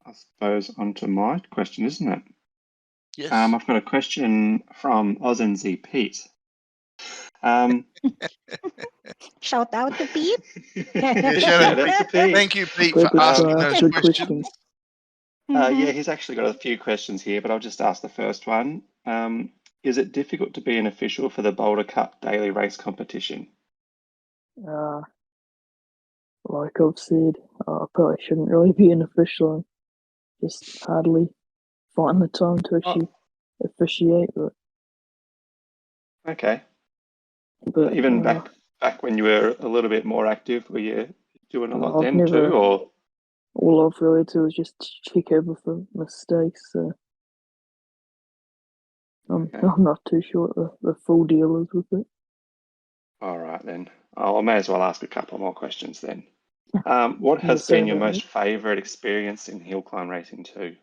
I suppose onto my question, isn't it? Yes. I've got a question from AUSNZ Pete. Shout out to Pete. Yeah, Shout out to Pete. Thank you, Pete, Glad for to asking ask those good questions. Yeah, he's actually got a few questions here, but I'll just ask the first one. Is it difficult to be an official for the Boulder Cup daily race competition? Like I've said, I probably shouldn't really be an official. And just hardly find the time to actually officiate. Okay. But Even back when you were a little bit more active, were you doing a lot I've then never. too, or? All I've really do is just check over for mistakes. So I'm not too sure what the full deal is with it. All right then. I may as well ask a couple more questions then. What Yeah, has sorry been your about most favourite experience in hill climb racing too?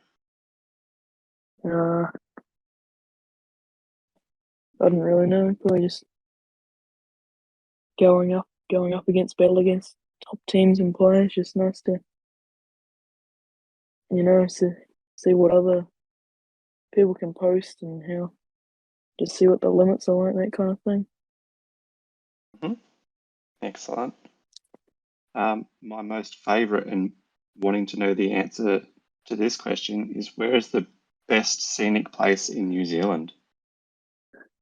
I don't really know. Probably just going up against battle against top teams and players. Just nice to, see what other people can post and how, just see what the limits are like, that kind of thing. Excellent. My most favourite, and wanting to know the answer to this question, is where is the best scenic place in New Zealand?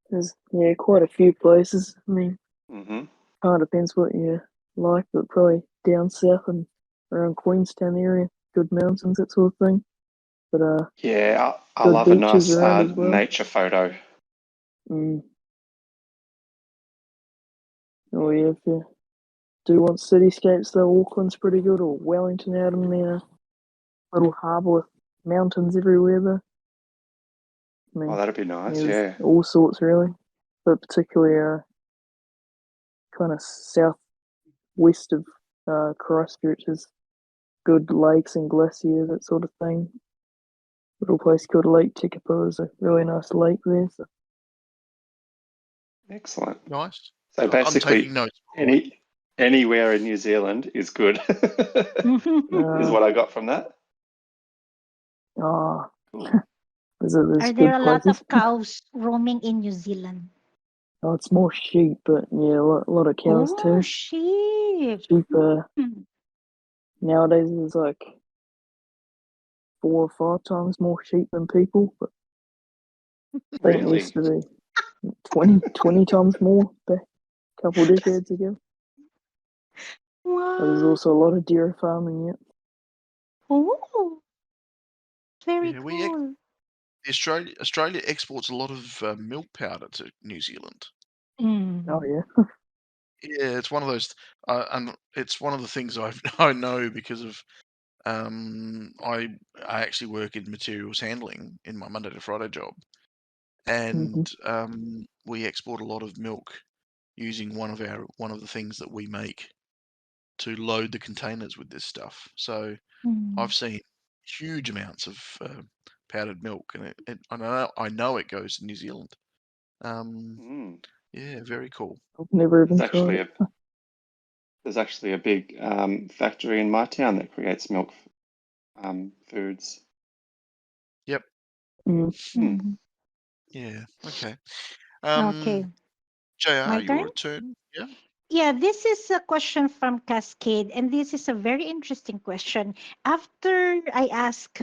There's quite a few places. I mean, Mm-hmm. kind of depends what you like, but probably down south and around Queenstown area, good mountains, that sort of thing. But Yeah, I good love a beaches nice around as well. nature photo. Oh yeah, if you do want cityscapes though, Auckland's pretty good, or Wellington out in the little harbour with mountains everywhere there. I mean, Oh, that'd be nice. there's Yeah. all sorts really, but particularly kind of southwest of Christchurch is good lakes and glaciers, that sort of thing. Little place called Lake Tekapo is a really nice lake there. So. Excellent. Nice. So I'm basically, taking notes. anywhere in New Zealand is good, is what I got from that. Oh, Cool. there's Are good there a lot places. of cows roaming in New Zealand? Oh, it's more sheep, but yeah, a lot of cows too. Sheep. Sheep. Nowadays there's like 4 or 5 times more sheep than people, but I think it used to be 20 times more back a couple of decades ago. But there's Wow. also a lot of dairy farming yet. Oh, very Yeah, cool. Australia exports a lot of milk powder to New Zealand. Oh yeah. Yeah, it's one of those, and it's one of the things I know because of I actually work in materials handling in my Monday to Friday job, and we export a lot of milk using one of the things that we make to load the containers with this stuff. So I've seen huge amounts of powdered milk, and I know it goes to New Zealand. Yeah, very cool. I've never even tried it. There's actually a big factory in my town that creates milk foods. Yep. Yeah. Okay. Okay. JR, My turn? your turn. Yeah. Yeah, this is a question from Cascade, and this is a very interesting question. After I ask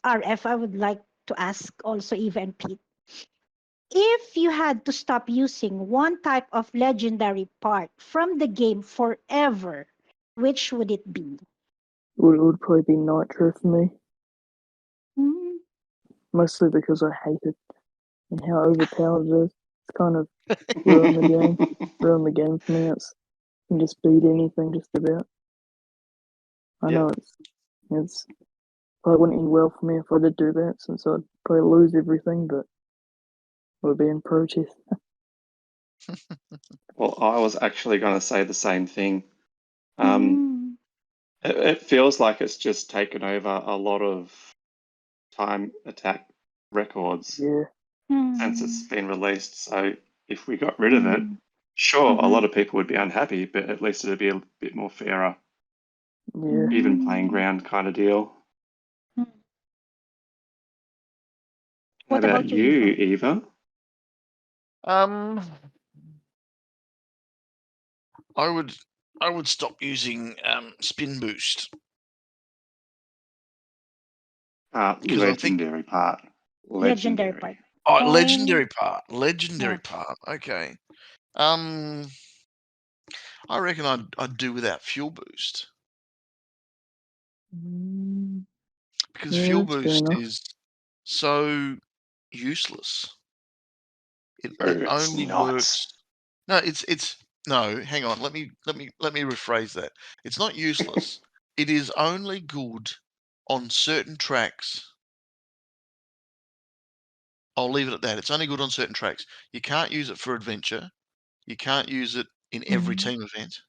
RF, I would like to ask also Eva and Pete. If you had to stop using one type of legendary part from the game forever, which would it be? It would probably be nitro for me. Mm. Mostly because I hate it and how overpowered it is. It's kind of ruined the game. Ruined the game for me. You can just beat anything just about. I know it's probably wouldn't end well for me if I did do that, since I'd probably lose everything, but it would be in protest. Well, I was actually going to say the same thing. Mm. It feels like it's just taken over a lot of time attack records since it's been released. So if we got rid of it, Sure, a Mhm. lot of people would be unhappy, but at least it'd be a bit more fairer, Yeah. even playing ground kind of deal. Mm. How What about about you, you, Eva? Eva? Um, I would stop using spin boost because I think Legendary part. Legendary part. Legendary. oh, Oh, legendary yeah. part. Okay. Um, I reckon I'd do without fuel boost Mm, because yeah, fuel that's fair boost enough. is so useless. Oh, It it's only not. works. No, it's no. Hang on. Let me rephrase that. It's not useless. It is only good on certain tracks. I'll leave it at that. It's only good on certain tracks. You can't use it for adventure. You can't use it in every Mhm. team event.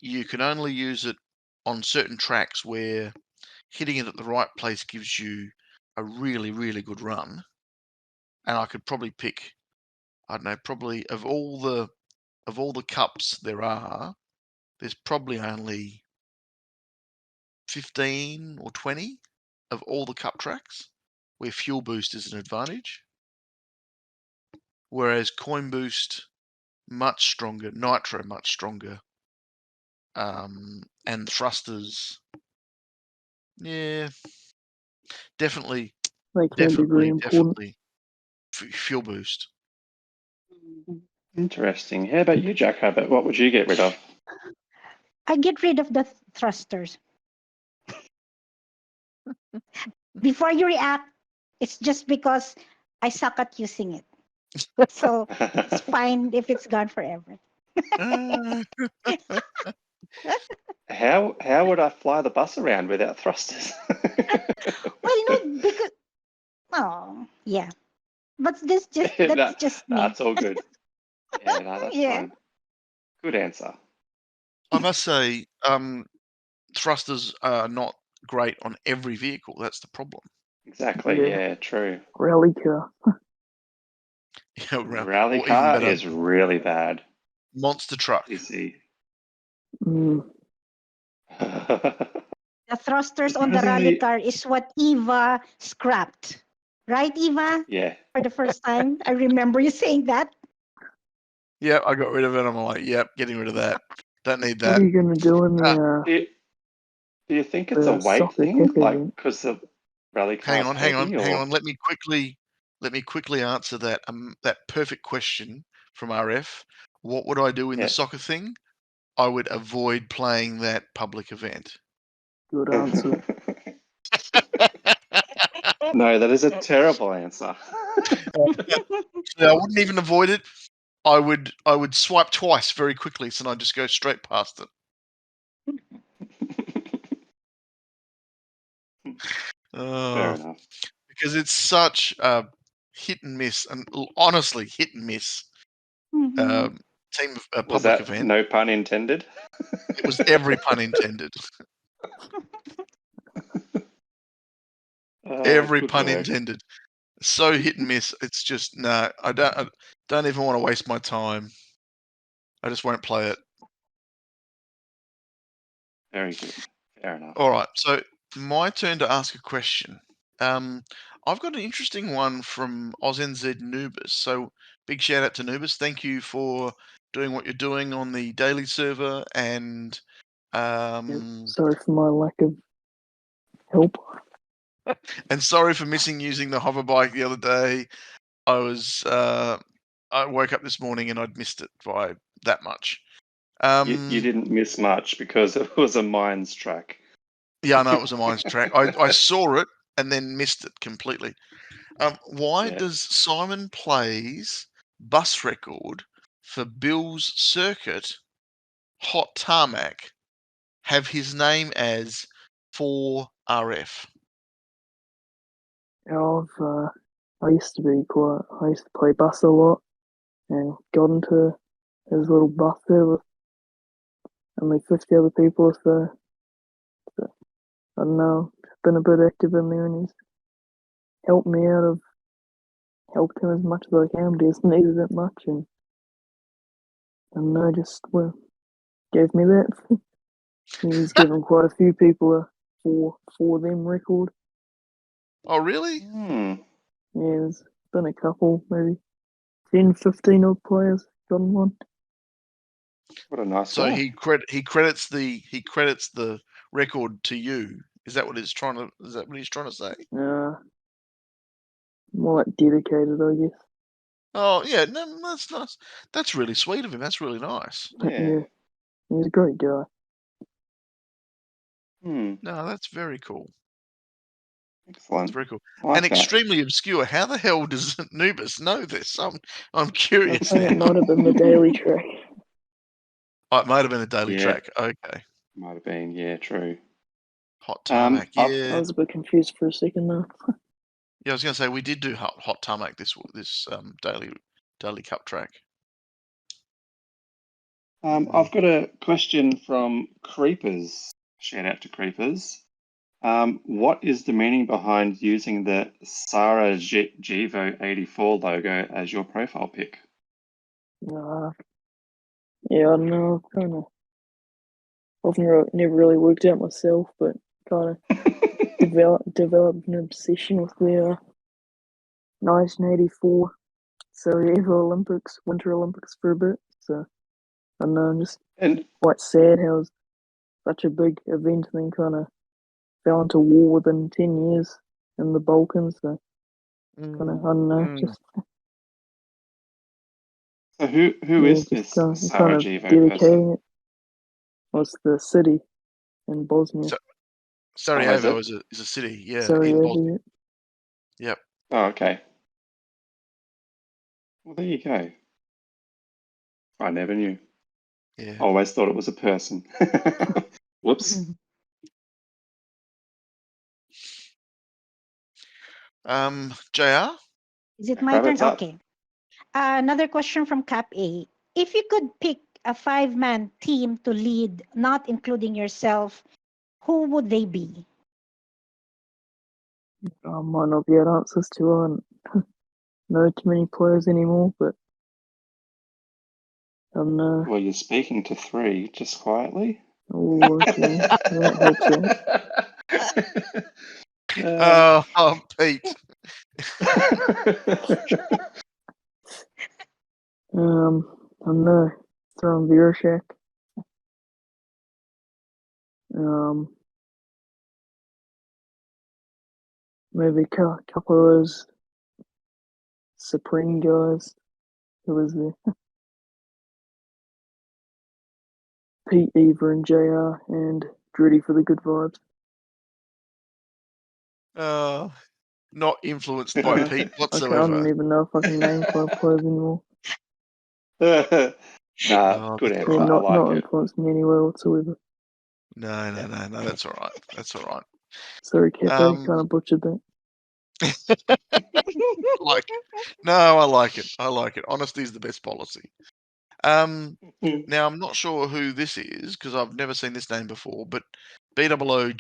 You can only use it on certain tracks where hitting it at the right place gives you a really, really good run. And I could probably pick, I don't know, probably of all the cups there are, there's probably only 15 or 20 of all the cup tracks where fuel boost is an advantage. Whereas coin boost, much stronger, nitro, much stronger. And thrusters, yeah, definitely, They can be very important. definitely fuel boost. Interesting. How about you, Jack Rabbit? What would you get rid of? I get rid of the thrusters. Before you react, it's just because I suck at using it. So it's fine if it's gone forever. Ah, How would I fly the bus around without thrusters? Well, no, because yeah, but that's just me. That's all good. Yeah, no, that's Yeah. fine. Good answer. I must say, thrusters are not great on every vehicle. That's the problem. Exactly. Yeah. Yeah, true. Rally car. Rally Or even car better, is really bad. monster truck. TC. Mm, The thrusters on the rally Surprisingly, car is what Eva scrapped. Right, Eva? yeah. For the first time. I remember you saying that. Yep, I got rid of it. I'm like, yep, getting rid of that. Don't need what that. are you gonna do in Do you think it's a the weight soccer thing, kick like event? because the rally car Hang is on, hang on, heavy, hang or on. Let me quickly answer that perfect question from RF. What would I do in the yeah? soccer thing? I would avoid playing that public event. Good answer. No, that is a terrible answer. I wouldn't even avoid it. I would swipe twice very quickly, so I'd just go straight past it. Fair enough. Because it's such a hit and miss, and honestly, hit and miss Mhm. team Was public that event. no pun intended? It was every pun intended. Every Good pun work. intended. So hit and miss. It's just no. I don't even want to waste my time. I just won't play it. Very good. Fair enough. All right. So my turn to ask a question. I've got an interesting one from AUSNZ Nubis. So big shout out to Nubis. Thank you for doing what you're doing on the daily server, and Yep. Sorry for my lack of help. sorry for missing using the hover bike the other day. I woke up this morning and I'd missed it by that much. You didn't miss much because it was a mines track. Yeah, I know it was a mines track. I saw it and then missed it completely. Why Yeah. does Simon Play's bus record for Bill's Circuit Hot Tarmac have his name as 4RF? I used to play bus a lot and got into his little bus there with only 50 other people, so I don't know, been a bit active in there and he's helped me out of helped him as much as I can, but he hasn't needed it much, and I just gave me that. He's given quite a few people a for them record. Oh, really? Hmm. Yeah, there's been a couple, maybe 10, 15 odd players gotten one. What a nice So guy. he credits the record to you. Is that what he's trying to say? More like dedicated, I guess. Oh yeah, no, that's nice. That's really sweet of him. That's really nice. Yeah. He's a great guy. Hmm. No, that's very cool. That's Excellent. very cool. I like And that. extremely obscure. How the hell does Nubis know this? I'm I curious think it now. might have been the daily track. Oh, it might have been a daily Yeah. track. Okay. Might have been. Yeah, true. Hot tarmac. I've- Yeah. I was a bit confused for a second though. Yeah, I was going to say we did do hot tarmac this daily cup track. I've got a question from Creepers. Shout out to Creepers. What is the meaning behind using the Sara Jivo 84 logo as your profile pic? Yeah, I don't know. I've never really worked out myself, but kind of developed an obsession with the 1984 Sarajevo Olympics, Winter Olympics for a bit. So I don't know, I'm just And quite sad how it's such a big event and then kind of fell into war within 10 years in the Balkans. So kind of, I don't know, just so who is just this kind of Sarajevo dedicating person? it. Was the city in Bosnia. Sarajevo is is a city, yeah, in Sarajevo. Bosnia. Yep. Oh, okay. Well, there you go. I never knew. Yeah. I always thought it was a person. Whoops. JR? Is it my turn? Rabbit's up. Okay. Another question from Cap A. If you could pick a 5-man team to lead, not including yourself, who would they be? I might not be able to answer this too. I don't know too many players anymore, but I don't know. Well, you're speaking to three just quietly. Oh, okay. That helps out. Oh, Pete. I don't know. Throw in Virashak. Maybe a couple of those Supreme guys. Who was there? Pete, Eva, and JR, and Dreddy for the good vibes. Not influenced by Pete I whatsoever. don't even know if I can name 5 players anymore. Nah, Oh, good that's answer. all right. I Not like it. influenced me anywhere whatsoever. No, that's all right. That's all right. Sorry, Cafe, kind of butchered that. No, I like it. I like it. Honesty is the best policy. Now I'm not sure who this is because I've never seen this name before, but BOOGGS.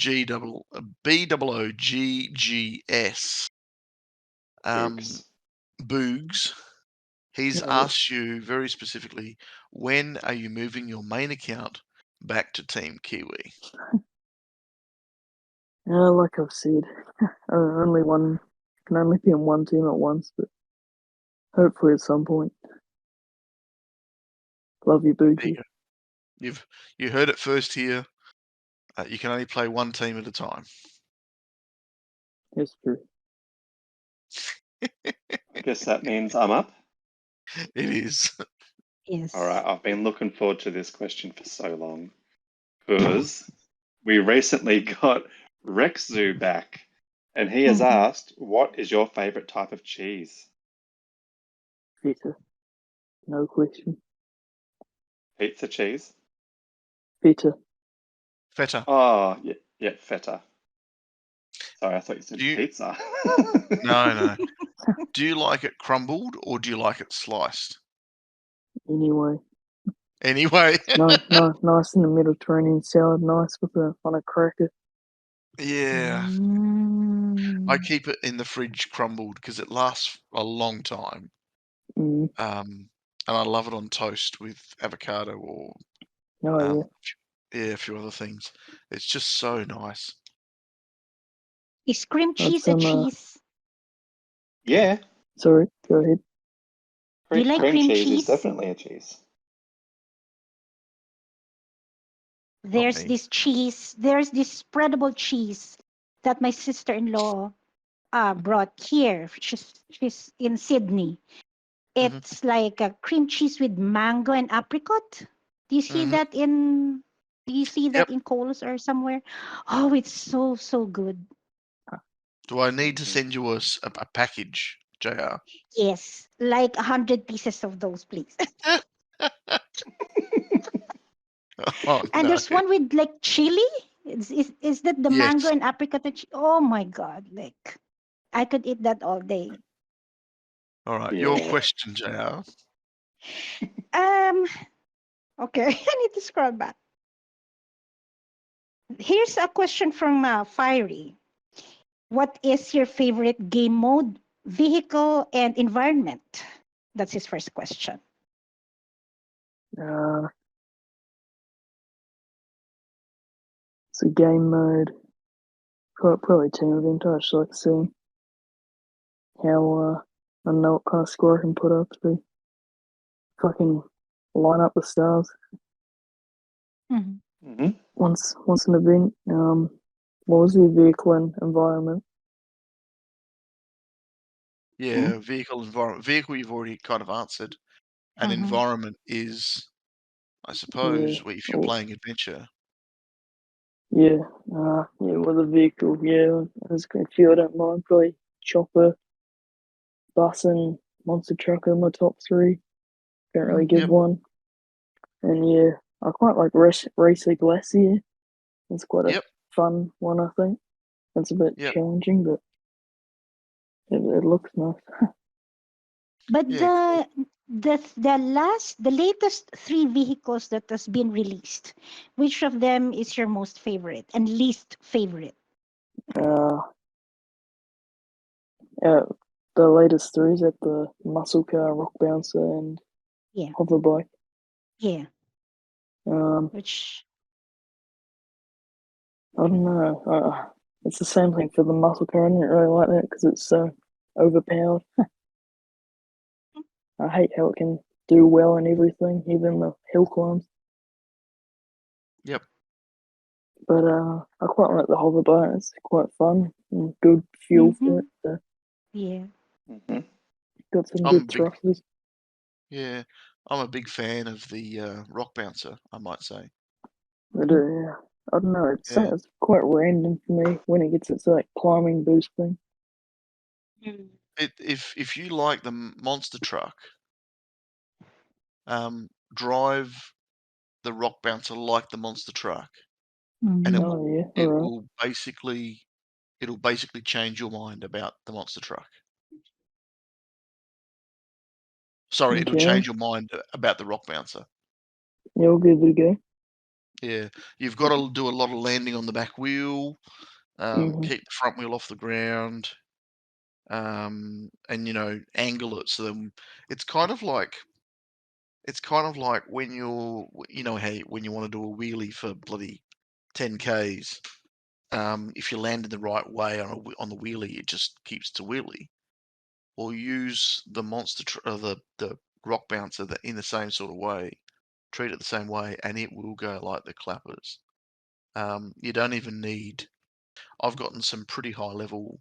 Boogs. Boogs. He's Yeah, asked you very specifically, when are you moving your main account back to Team Kiwi? like I've said, only one can only be on one team at once, but hopefully at some point. Love you, There Boogie. you go. You heard it first here. You can only play one team at a time. It's true. I guess that means I'm up. It is. Yes. All right. I've been looking forward to this question for so long because we recently got Rex Zoo back, and he has asked, "What is your favorite type of cheese?" Feta. No question. Pizza cheese. Feta. Feta. Oh, yeah, feta. Sorry, I thought you said Do you- pizza. No. Do you like it crumbled or do you like it sliced? Anyway. Anyway. Nice in the Mediterranean salad, nice with on a cracker. Yeah. I Mm. keep it in the fridge crumbled because it lasts a long time. Mm. And I love it on toast with avocado or Oh yeah. a few other things. It's just so nice. Is cream I had cheese a some. cheese? Yeah, Sorry. Go ahead. Do you like cream cream cheese is cheese? definitely a cheese. There's me. this cheese. There's this spreadable cheese that my sister-in-law brought here. She's in Sydney. Mhm. It's like a cream cheese with mango and apricot. Do you see Mhm. that in? Do you see that Yep. in Coles or somewhere? Oh, it's so good. Do I need to Mhm. send you a package, JR? Yes, like 100 pieces of those, please. Oh And no. there's one with like chili. Is that the mango Yes. and apricot? Oh my god! Like I could eat that all day. All right. Your Yeah. question, JR. Um. Okay, I need to scroll back. Here's a question from Fiery. What is your favorite game mode, vehicle, and environment? That's his first question. It's a game mode. Probably team event. I just like seeing how I don't know what kind of score I can put up to fucking line up the stars. Mhm. Hmm. Once an event. What was the vehicle and environment? Yeah. Vehicle, environment. Vehicle, you've already kind of answered. And Mhm. environment is, I Yeah. suppose, if you're playing adventure. Yeah. With a vehicle. Yeah. There's a few I don't mind. Probably chopper, bus, and monster truck are my top three. Can't really give Yep. one. And yeah, I quite like Racer Glacier. It's quite a Yep. fun one, I think. It's a bit Yep. challenging, but it looks nice. But Yeah. Cool. the latest three vehicles that has been released, which of them is your most favorite and least favorite? Uh, uh, the latest three is at the muscle car, rock bouncer, and Yeah, hover bike. yeah. Um, Which I don't know. It's the same thing for the muscle car. I didn't really like that because it's so overpowered. I hate how it can do well in everything, even the hill climbs. Yep. But I quite like the hover bike. It's quite fun and good fuel for it. So yeah. Hmm. got some I'm a good big thrusters. Yeah. I'm a big fan of the rock bouncer, I might say. But yeah, I don't know. Yeah. It's quite random for me when it gets its like climbing boost thing. If you like the monster truck, drive the rock bouncer like the monster truck, and Mhm. Oh yeah, it alright. will basically it'll basically change your mind about the monster truck. Sorry, it'll Okay. change your mind about the rock bouncer. Yeah, we'll give it a go. Yeah, you've got to do a lot of landing on the back wheel, Mm-hmm. keep the front wheel off the ground, and angle it so then it's kind of like when hey, when you want to do a wheelie for bloody 10Ks, if you land in the right way on the wheelie, it just keeps to wheelie. Or use the the rock bouncer that in the same sort of way, treat it the same way, and it will go like the clappers. You don't even need. I've gotten some pretty high level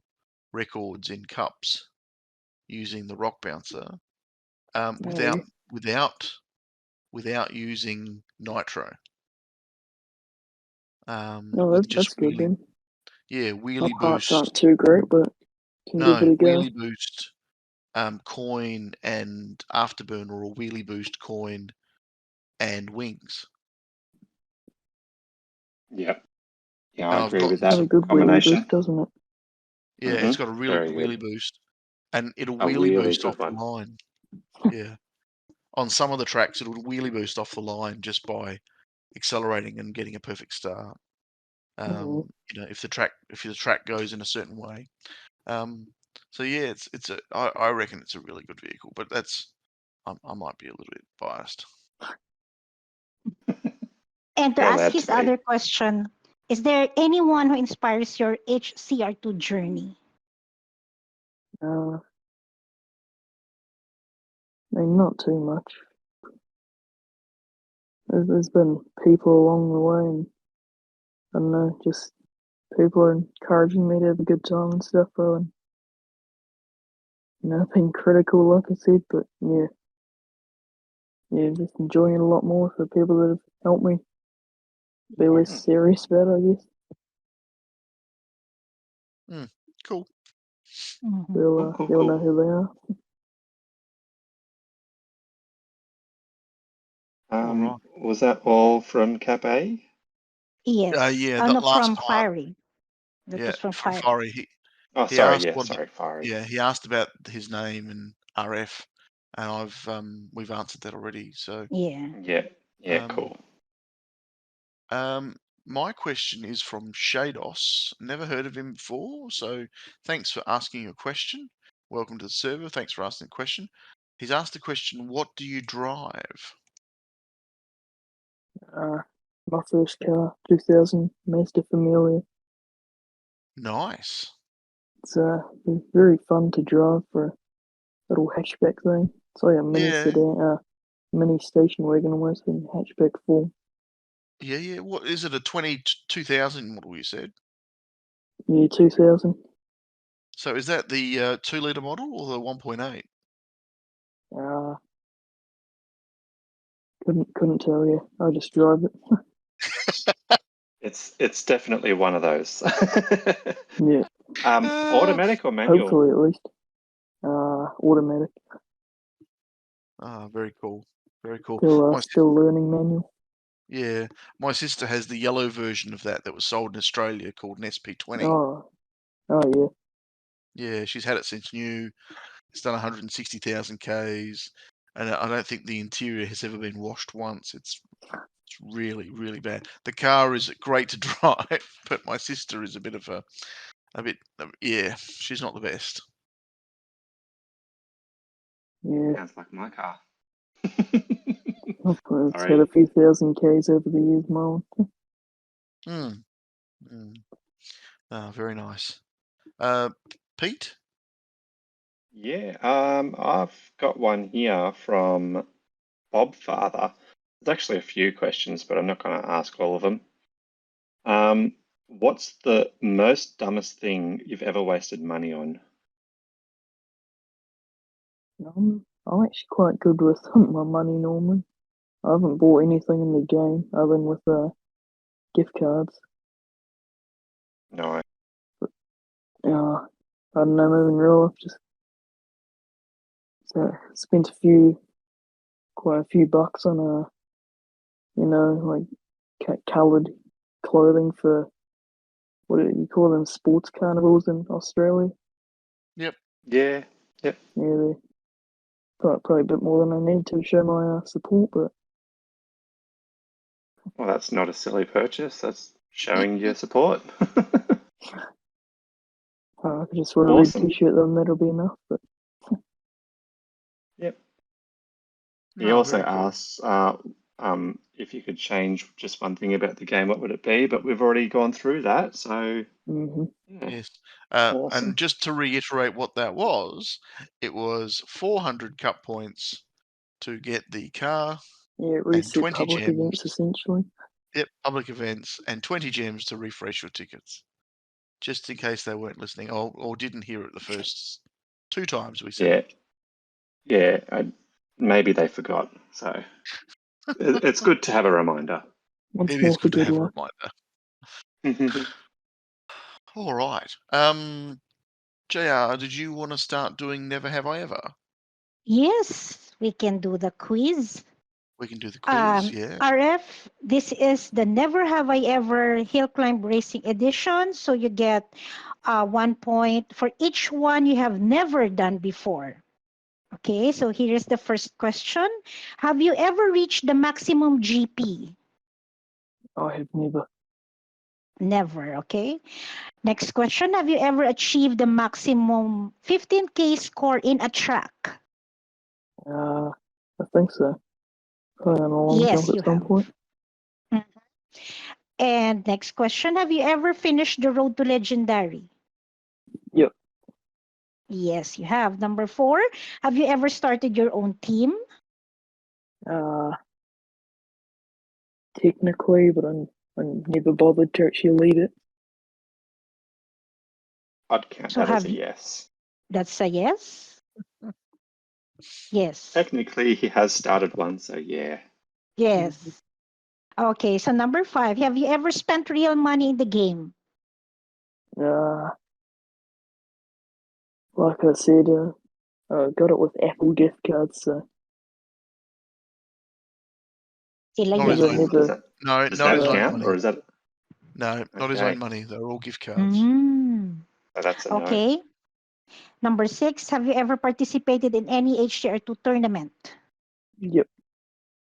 records in cups using the rock bouncer, Oh yeah. without without using nitro. No, With just that's good then. My wheelie parts aren't boost. too great, but can give it No, a go. wheelie boost, coin and afterburner, or wheelie boost, coin and wings. Yep. Yeah, I And I've agree with gotten Got a that some. good wheelie boost, combination. doesn't it? Yeah, Hmm. it's got a really Very good good. wheelie boost, and it'll A wheelie really boost off good the one. line. Yeah, on some of the tracks, it'll wheelie boost off the line just by accelerating and getting a perfect start. If the track goes in a certain way. So yeah, I reckon it's a really good vehicle, but I might be a little bit biased. And to You're ask allowed his to be. other question, is there anyone who inspires your HCR2 journey? I mean, not too much. There's been people along the way, and I don't know, just people are encouraging me to have a good time and stuff, bro. And being critical, like I said, but yeah, just enjoying it a lot more for people that have helped me be less serious about it, I guess. Cool. They'll know who they are. Alright. Was that all from Cap A? Yes. Yeah, No, that last from part. Fiery. That Yeah, was from from Fiery. Fiery. Oh, He sorry. asked Yeah, what. sorry, Fiery. Yeah, he asked about his name and RF, and we've answered that already. So Yeah. Yeah, cool. My question is from Shados. Never heard of him before, so thanks for asking your question. Welcome to the server. Thanks for asking the question. He's asked the question, what do you drive? My first car, 2000 Mazda Familia. Nice. It's very fun to drive for a little hatchback thing. It's like a mini Yeah. sedan, mini station wagon almost in hatchback form. Yeah. What is it? A 2000 model? You said. Yeah, 2000. So is that the 2-liter model or the 1.8? Couldn't tell you. I just drive it. It's definitely one of those. Yeah. Automatic or manual? Hopefully, at least. Automatic. Very cool. Very cool. Still learning manual. Yeah, my sister has the yellow version of that was sold in Australia called an SP20. Oh yeah. Yeah, she's had it since new. It's done 160,000 Ks, and I don't think the interior has ever been washed once. It's really, really bad. The car is great to drive, but my sister is a bit, yeah, she's not the best. Yeah. Sounds like my car. It's had a few thousand Ks over the years, Marlon. Very nice. Pete? Yeah, I've got one here from Bob Father. There's actually a few questions, but I'm not going to ask all of them. What's the most dumbest thing you've ever wasted money on? I'm actually quite good with my money normally. I haven't bought anything in the game other than with gift cards. No. I don't know, moving real life, just spent quite a few bucks on like coloured clothing for what do you call them, sports carnivals in Australia. Yep. Yeah. Yep. Yeah, probably a bit more than I need to show my support, but Well, that's not a silly purchase. That's showing your support. I could just wear a Awesome. red t-shirt, then that'll be enough. But Yep. He No, also very cool. asks if you could change just one thing about the game, what would it be? But we've already gone through that, so yeah. Yes. Awesome. And just to reiterate what that was, it was 400 cup points to get the car. Yeah, and reset 20 public gems. events essentially. Yep, public events and 20 gems to refresh your tickets. Just in case they weren't listening or didn't hear it the first 2 times we said it. Yeah. Maybe they forgot. So it's good to have a reminder. Once It more is for good to good have a luck. reminder. All right. JR, did you want to start doing Never Have I Ever? Yes, we can do the quiz. We can do the quiz, yeah. RF, this is the Never Have I Ever Hill Climb Racing edition. So you get 1 point for each one you have never done before. Okay, so here is the first question. Have you ever reached the maximum GP? I have never. Never, okay? Next question. Have you ever achieved the maximum 15K score in a track? I think so. Probably on a long Yes, jump you at some have. point. Mhm. And next question. Have you ever finished the road to legendary? Yep. Yes, you have. Number 4. Have you ever started your own team? Technically, but I never bothered to actually lead it. I'd count So that as have a you, yes. that's a yes? Yes. Technically, he has started one, so yeah. Yes. Okay, so number 5. Have you ever spent real money in the game? Like I said, I got it with Apple gift cards, so Sila Not his never, own. yun. Does never. that, No, does not that his own count, money. or is that No, not his okay? own money. They're all gift cards. Mm. So that's a no. Okay. Number 6. Have you ever participated in any HDR2 tournament? Yep.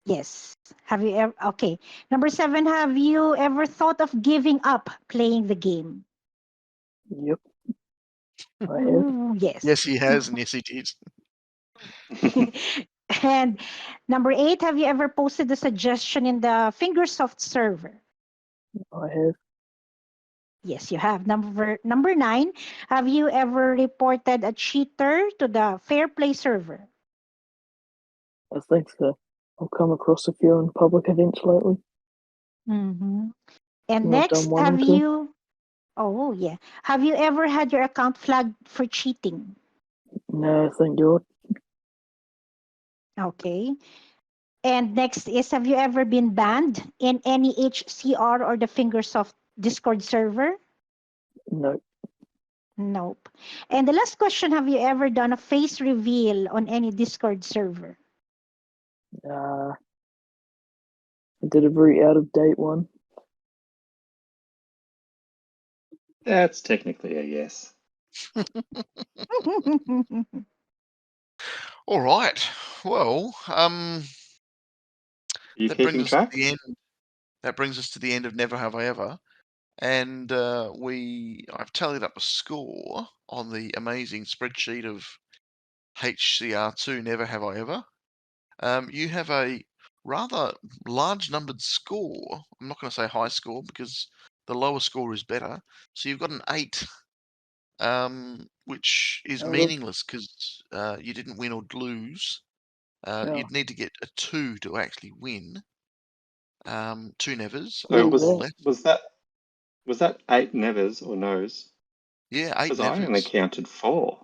Yes. Have you ever? Okay. Number 7. Have you ever thought of giving up playing the game? Yep. I have. Ooh, yes. Yes, he has, and yes, he did. And number 8. Have you ever posted a suggestion in the Fingersoft server? I have. Yes, you have. Number 9. Have you ever reported a cheater to the Fair Play server? I think so. I've come across a few in public events lately. Mm-hmm. And I've done next, one or have two. you? Oh yeah. Have you ever had your account flagged for cheating? No, thank God. Okay. And next is, have you ever been banned in any HCR or the Fingersoft Discord server? No. Nope. And the last question, have you ever done a face reveal on any Discord server? I did a very out of date one. That's technically a yes. All right. Well, Are you that keeping brings us to track? the end. That brings us to the end of Never Have I Ever, and I've tallied up a score on the amazing spreadsheet of HCR2 Never Have I Ever. You have a rather large numbered score. I'm not going to say high score because the lower score is better. So you've got an 8, which is Out of? meaningless because you didn't win or lose. Yeah. You'd need to get a 2 to actually win. 2 nevers So or Ooh, less. was that 8 nevers or no's? Yeah, 8 Because I only nevers. counted 4.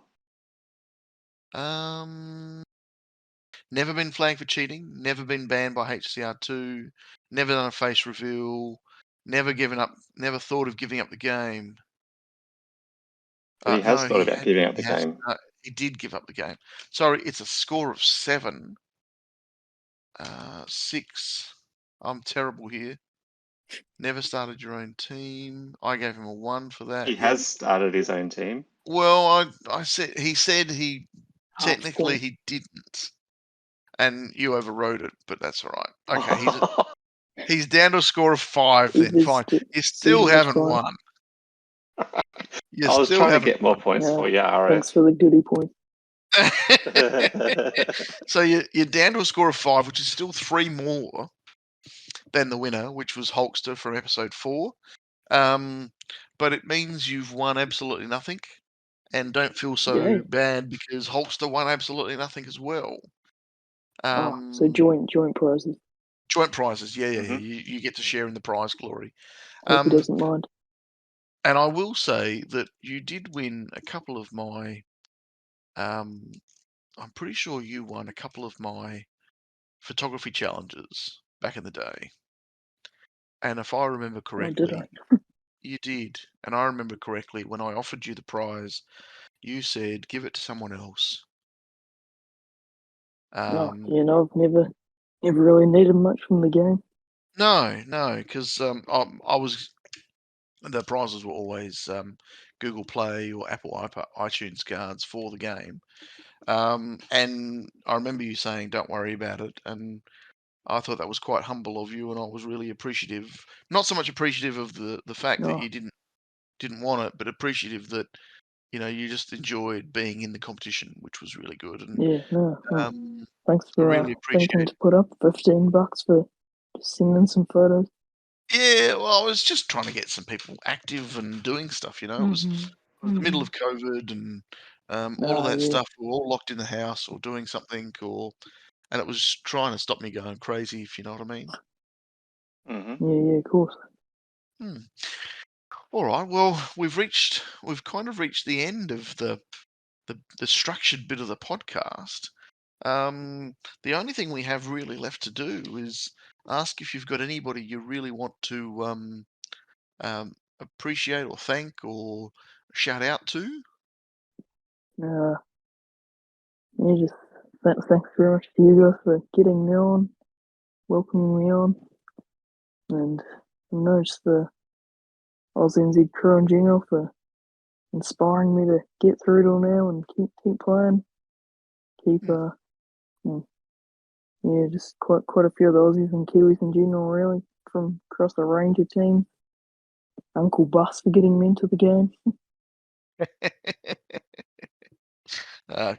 Never been flagged for cheating. Never been banned by HCR2. Never done a face reveal. Never given up. Never thought of giving up the game. But he has No, thought he about had. giving up the He has. game. He did give up the game. Sorry, it's a score of 7. 6. I'm terrible here. Never started your own team. I gave him a 1 for that. He Yep. has started his own team. Well, I said he half technically point. he didn't, and you overrode it, but that's all right. Okay, he's down to a score of 5 then. Fine. You still 7 is haven't fine. won. You I was still trying to haven't get more points Yeah, for you, thanks RS. for the goodie point. So you're down to a score of 5, which is still 3 more than the winner, which was Hulkster from episode 4. But it means you've won absolutely nothing, and don't feel so Yay. bad because Hulkster won absolutely nothing as well. So joint prizes. Joint prizes, yeah. Mhm. You get to share in the prize glory. Hope he doesn't mind. And I will say that you did win a couple of my. I'm pretty sure you won a couple of my photography challenges back in the day. And if I remember Oh, did correctly, I? you did. And I remember correctly when I offered you the prize, you said give it to someone else. I've never really needed much from the game. No, because I was. The prizes were always Google Play or Apple iTunes cards for the game. And I remember you saying, "Don't worry about it." And I thought that was quite humble of you, and I was really appreciative. Not so much appreciative of the fact that Oh. you didn't want it, but appreciative that you just enjoyed being in the competition, which was really good. And Yeah, no. Thanks I for really thinking appreciate. to put up $15 for just sending some photos. Yeah, well, I was just trying to get some people active and doing stuff. It was the middle of COVID and all of that Yeah. stuff. We were all locked in the house or doing something, and it was trying to stop me going crazy, if you know what I mean. Yeah, of course. All right. Well, we've kind of reached the end of the structured bit of the podcast. The only thing we have really left to do is ask if you've got anybody you really want to appreciate or thank or shout out to. Yeah, just thanks very much to you guys for getting me on, welcoming me on, and just the AUSNZ crew in general for inspiring me to get through it all now and keep playing. Just quite a few of the Aussies and Kiwis in general, really, from across the range of teams. Uncle Bus for getting me into the game.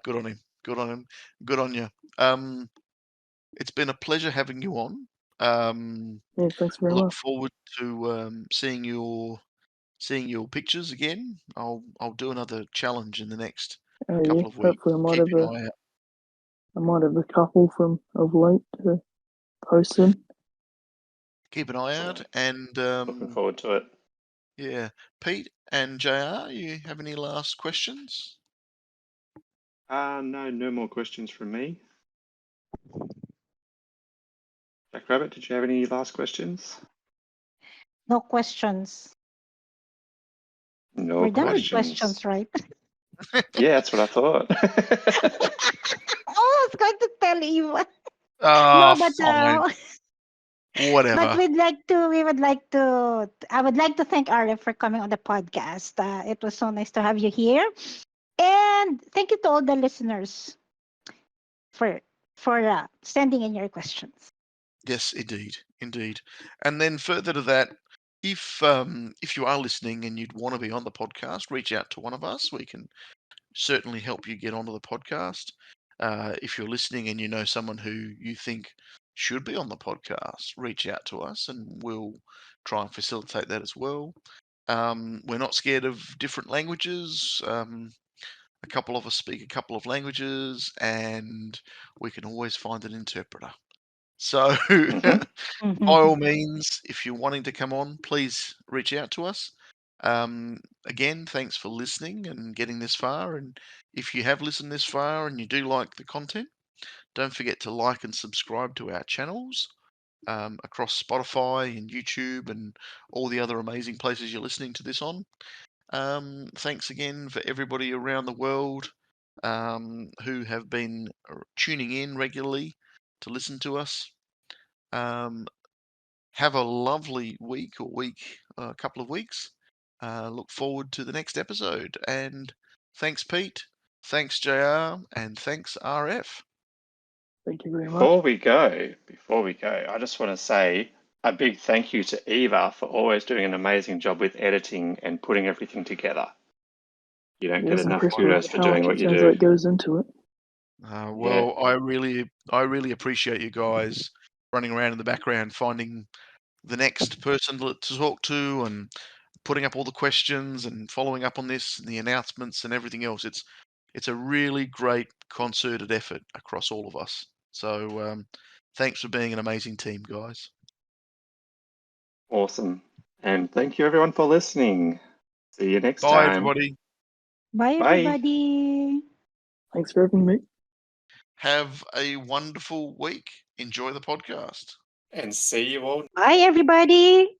Good on him. Good on him. Good on you. It's been a pleasure having you on. Yeah, thanks very I look much. forward to seeing your pictures again. I'll do another challenge in the next couple of weeks. Hopefully I might Keep have an eye out. I might have a couple of late to post in. Keep an eye out, and Looking forward to it. yeah, Pete and JR, you have any last questions? No more questions from me. Jack Rabbit, did you have any last questions? No questions. No We're done with questions. questions, right? Yeah, that's what I thought. I was going to tell Eva. Ah, No, but fine. Whatever. but I would like to thank RF for coming on the podcast. It was so nice to have you here. And thank you to all the listeners for sending in your questions. Yes, indeed. And then further to that, if you are listening and you'd want to be on the podcast, reach out to one of us. We can certainly help you get onto the podcast. If you're listening and you know someone who you think should be on the podcast, reach out to us and we'll try and facilitate that as well. We're not scared of different languages. A couple of us speak a couple of languages, and we can always find an interpreter. So, by all means, if you're wanting to come on, please reach out to us. Again, thanks for listening and getting this far. And if you have listened this far and you do like the content, don't forget to like and subscribe to our channels across Spotify and YouTube and all the other amazing places you're listening to this on. Thanks again for everybody around the world who have been tuning in regularly to listen to us. Have a lovely week or couple of weeks. Look forward to the next episode. And thanks, Pete. Thanks, JR. And thanks, RF. Thank you very much. Before we go, I just want to say a big thank you to Eva for always doing an amazing job with editing and putting everything together. You don't get enough kudos for doing what you do. Like goes into it. Well, I really appreciate you guys running around in the background, finding the next person to talk to and putting up all the questions and following up on this and the announcements and everything else. It's a really great concerted effort across all of us. So thanks for being an amazing team, guys. Awesome. And thank you everyone for listening. See you next Bye, time. everybody. Bye, everybody. Thanks for having me. Have a wonderful week. Enjoy the podcast. And see you all. Bye, everybody.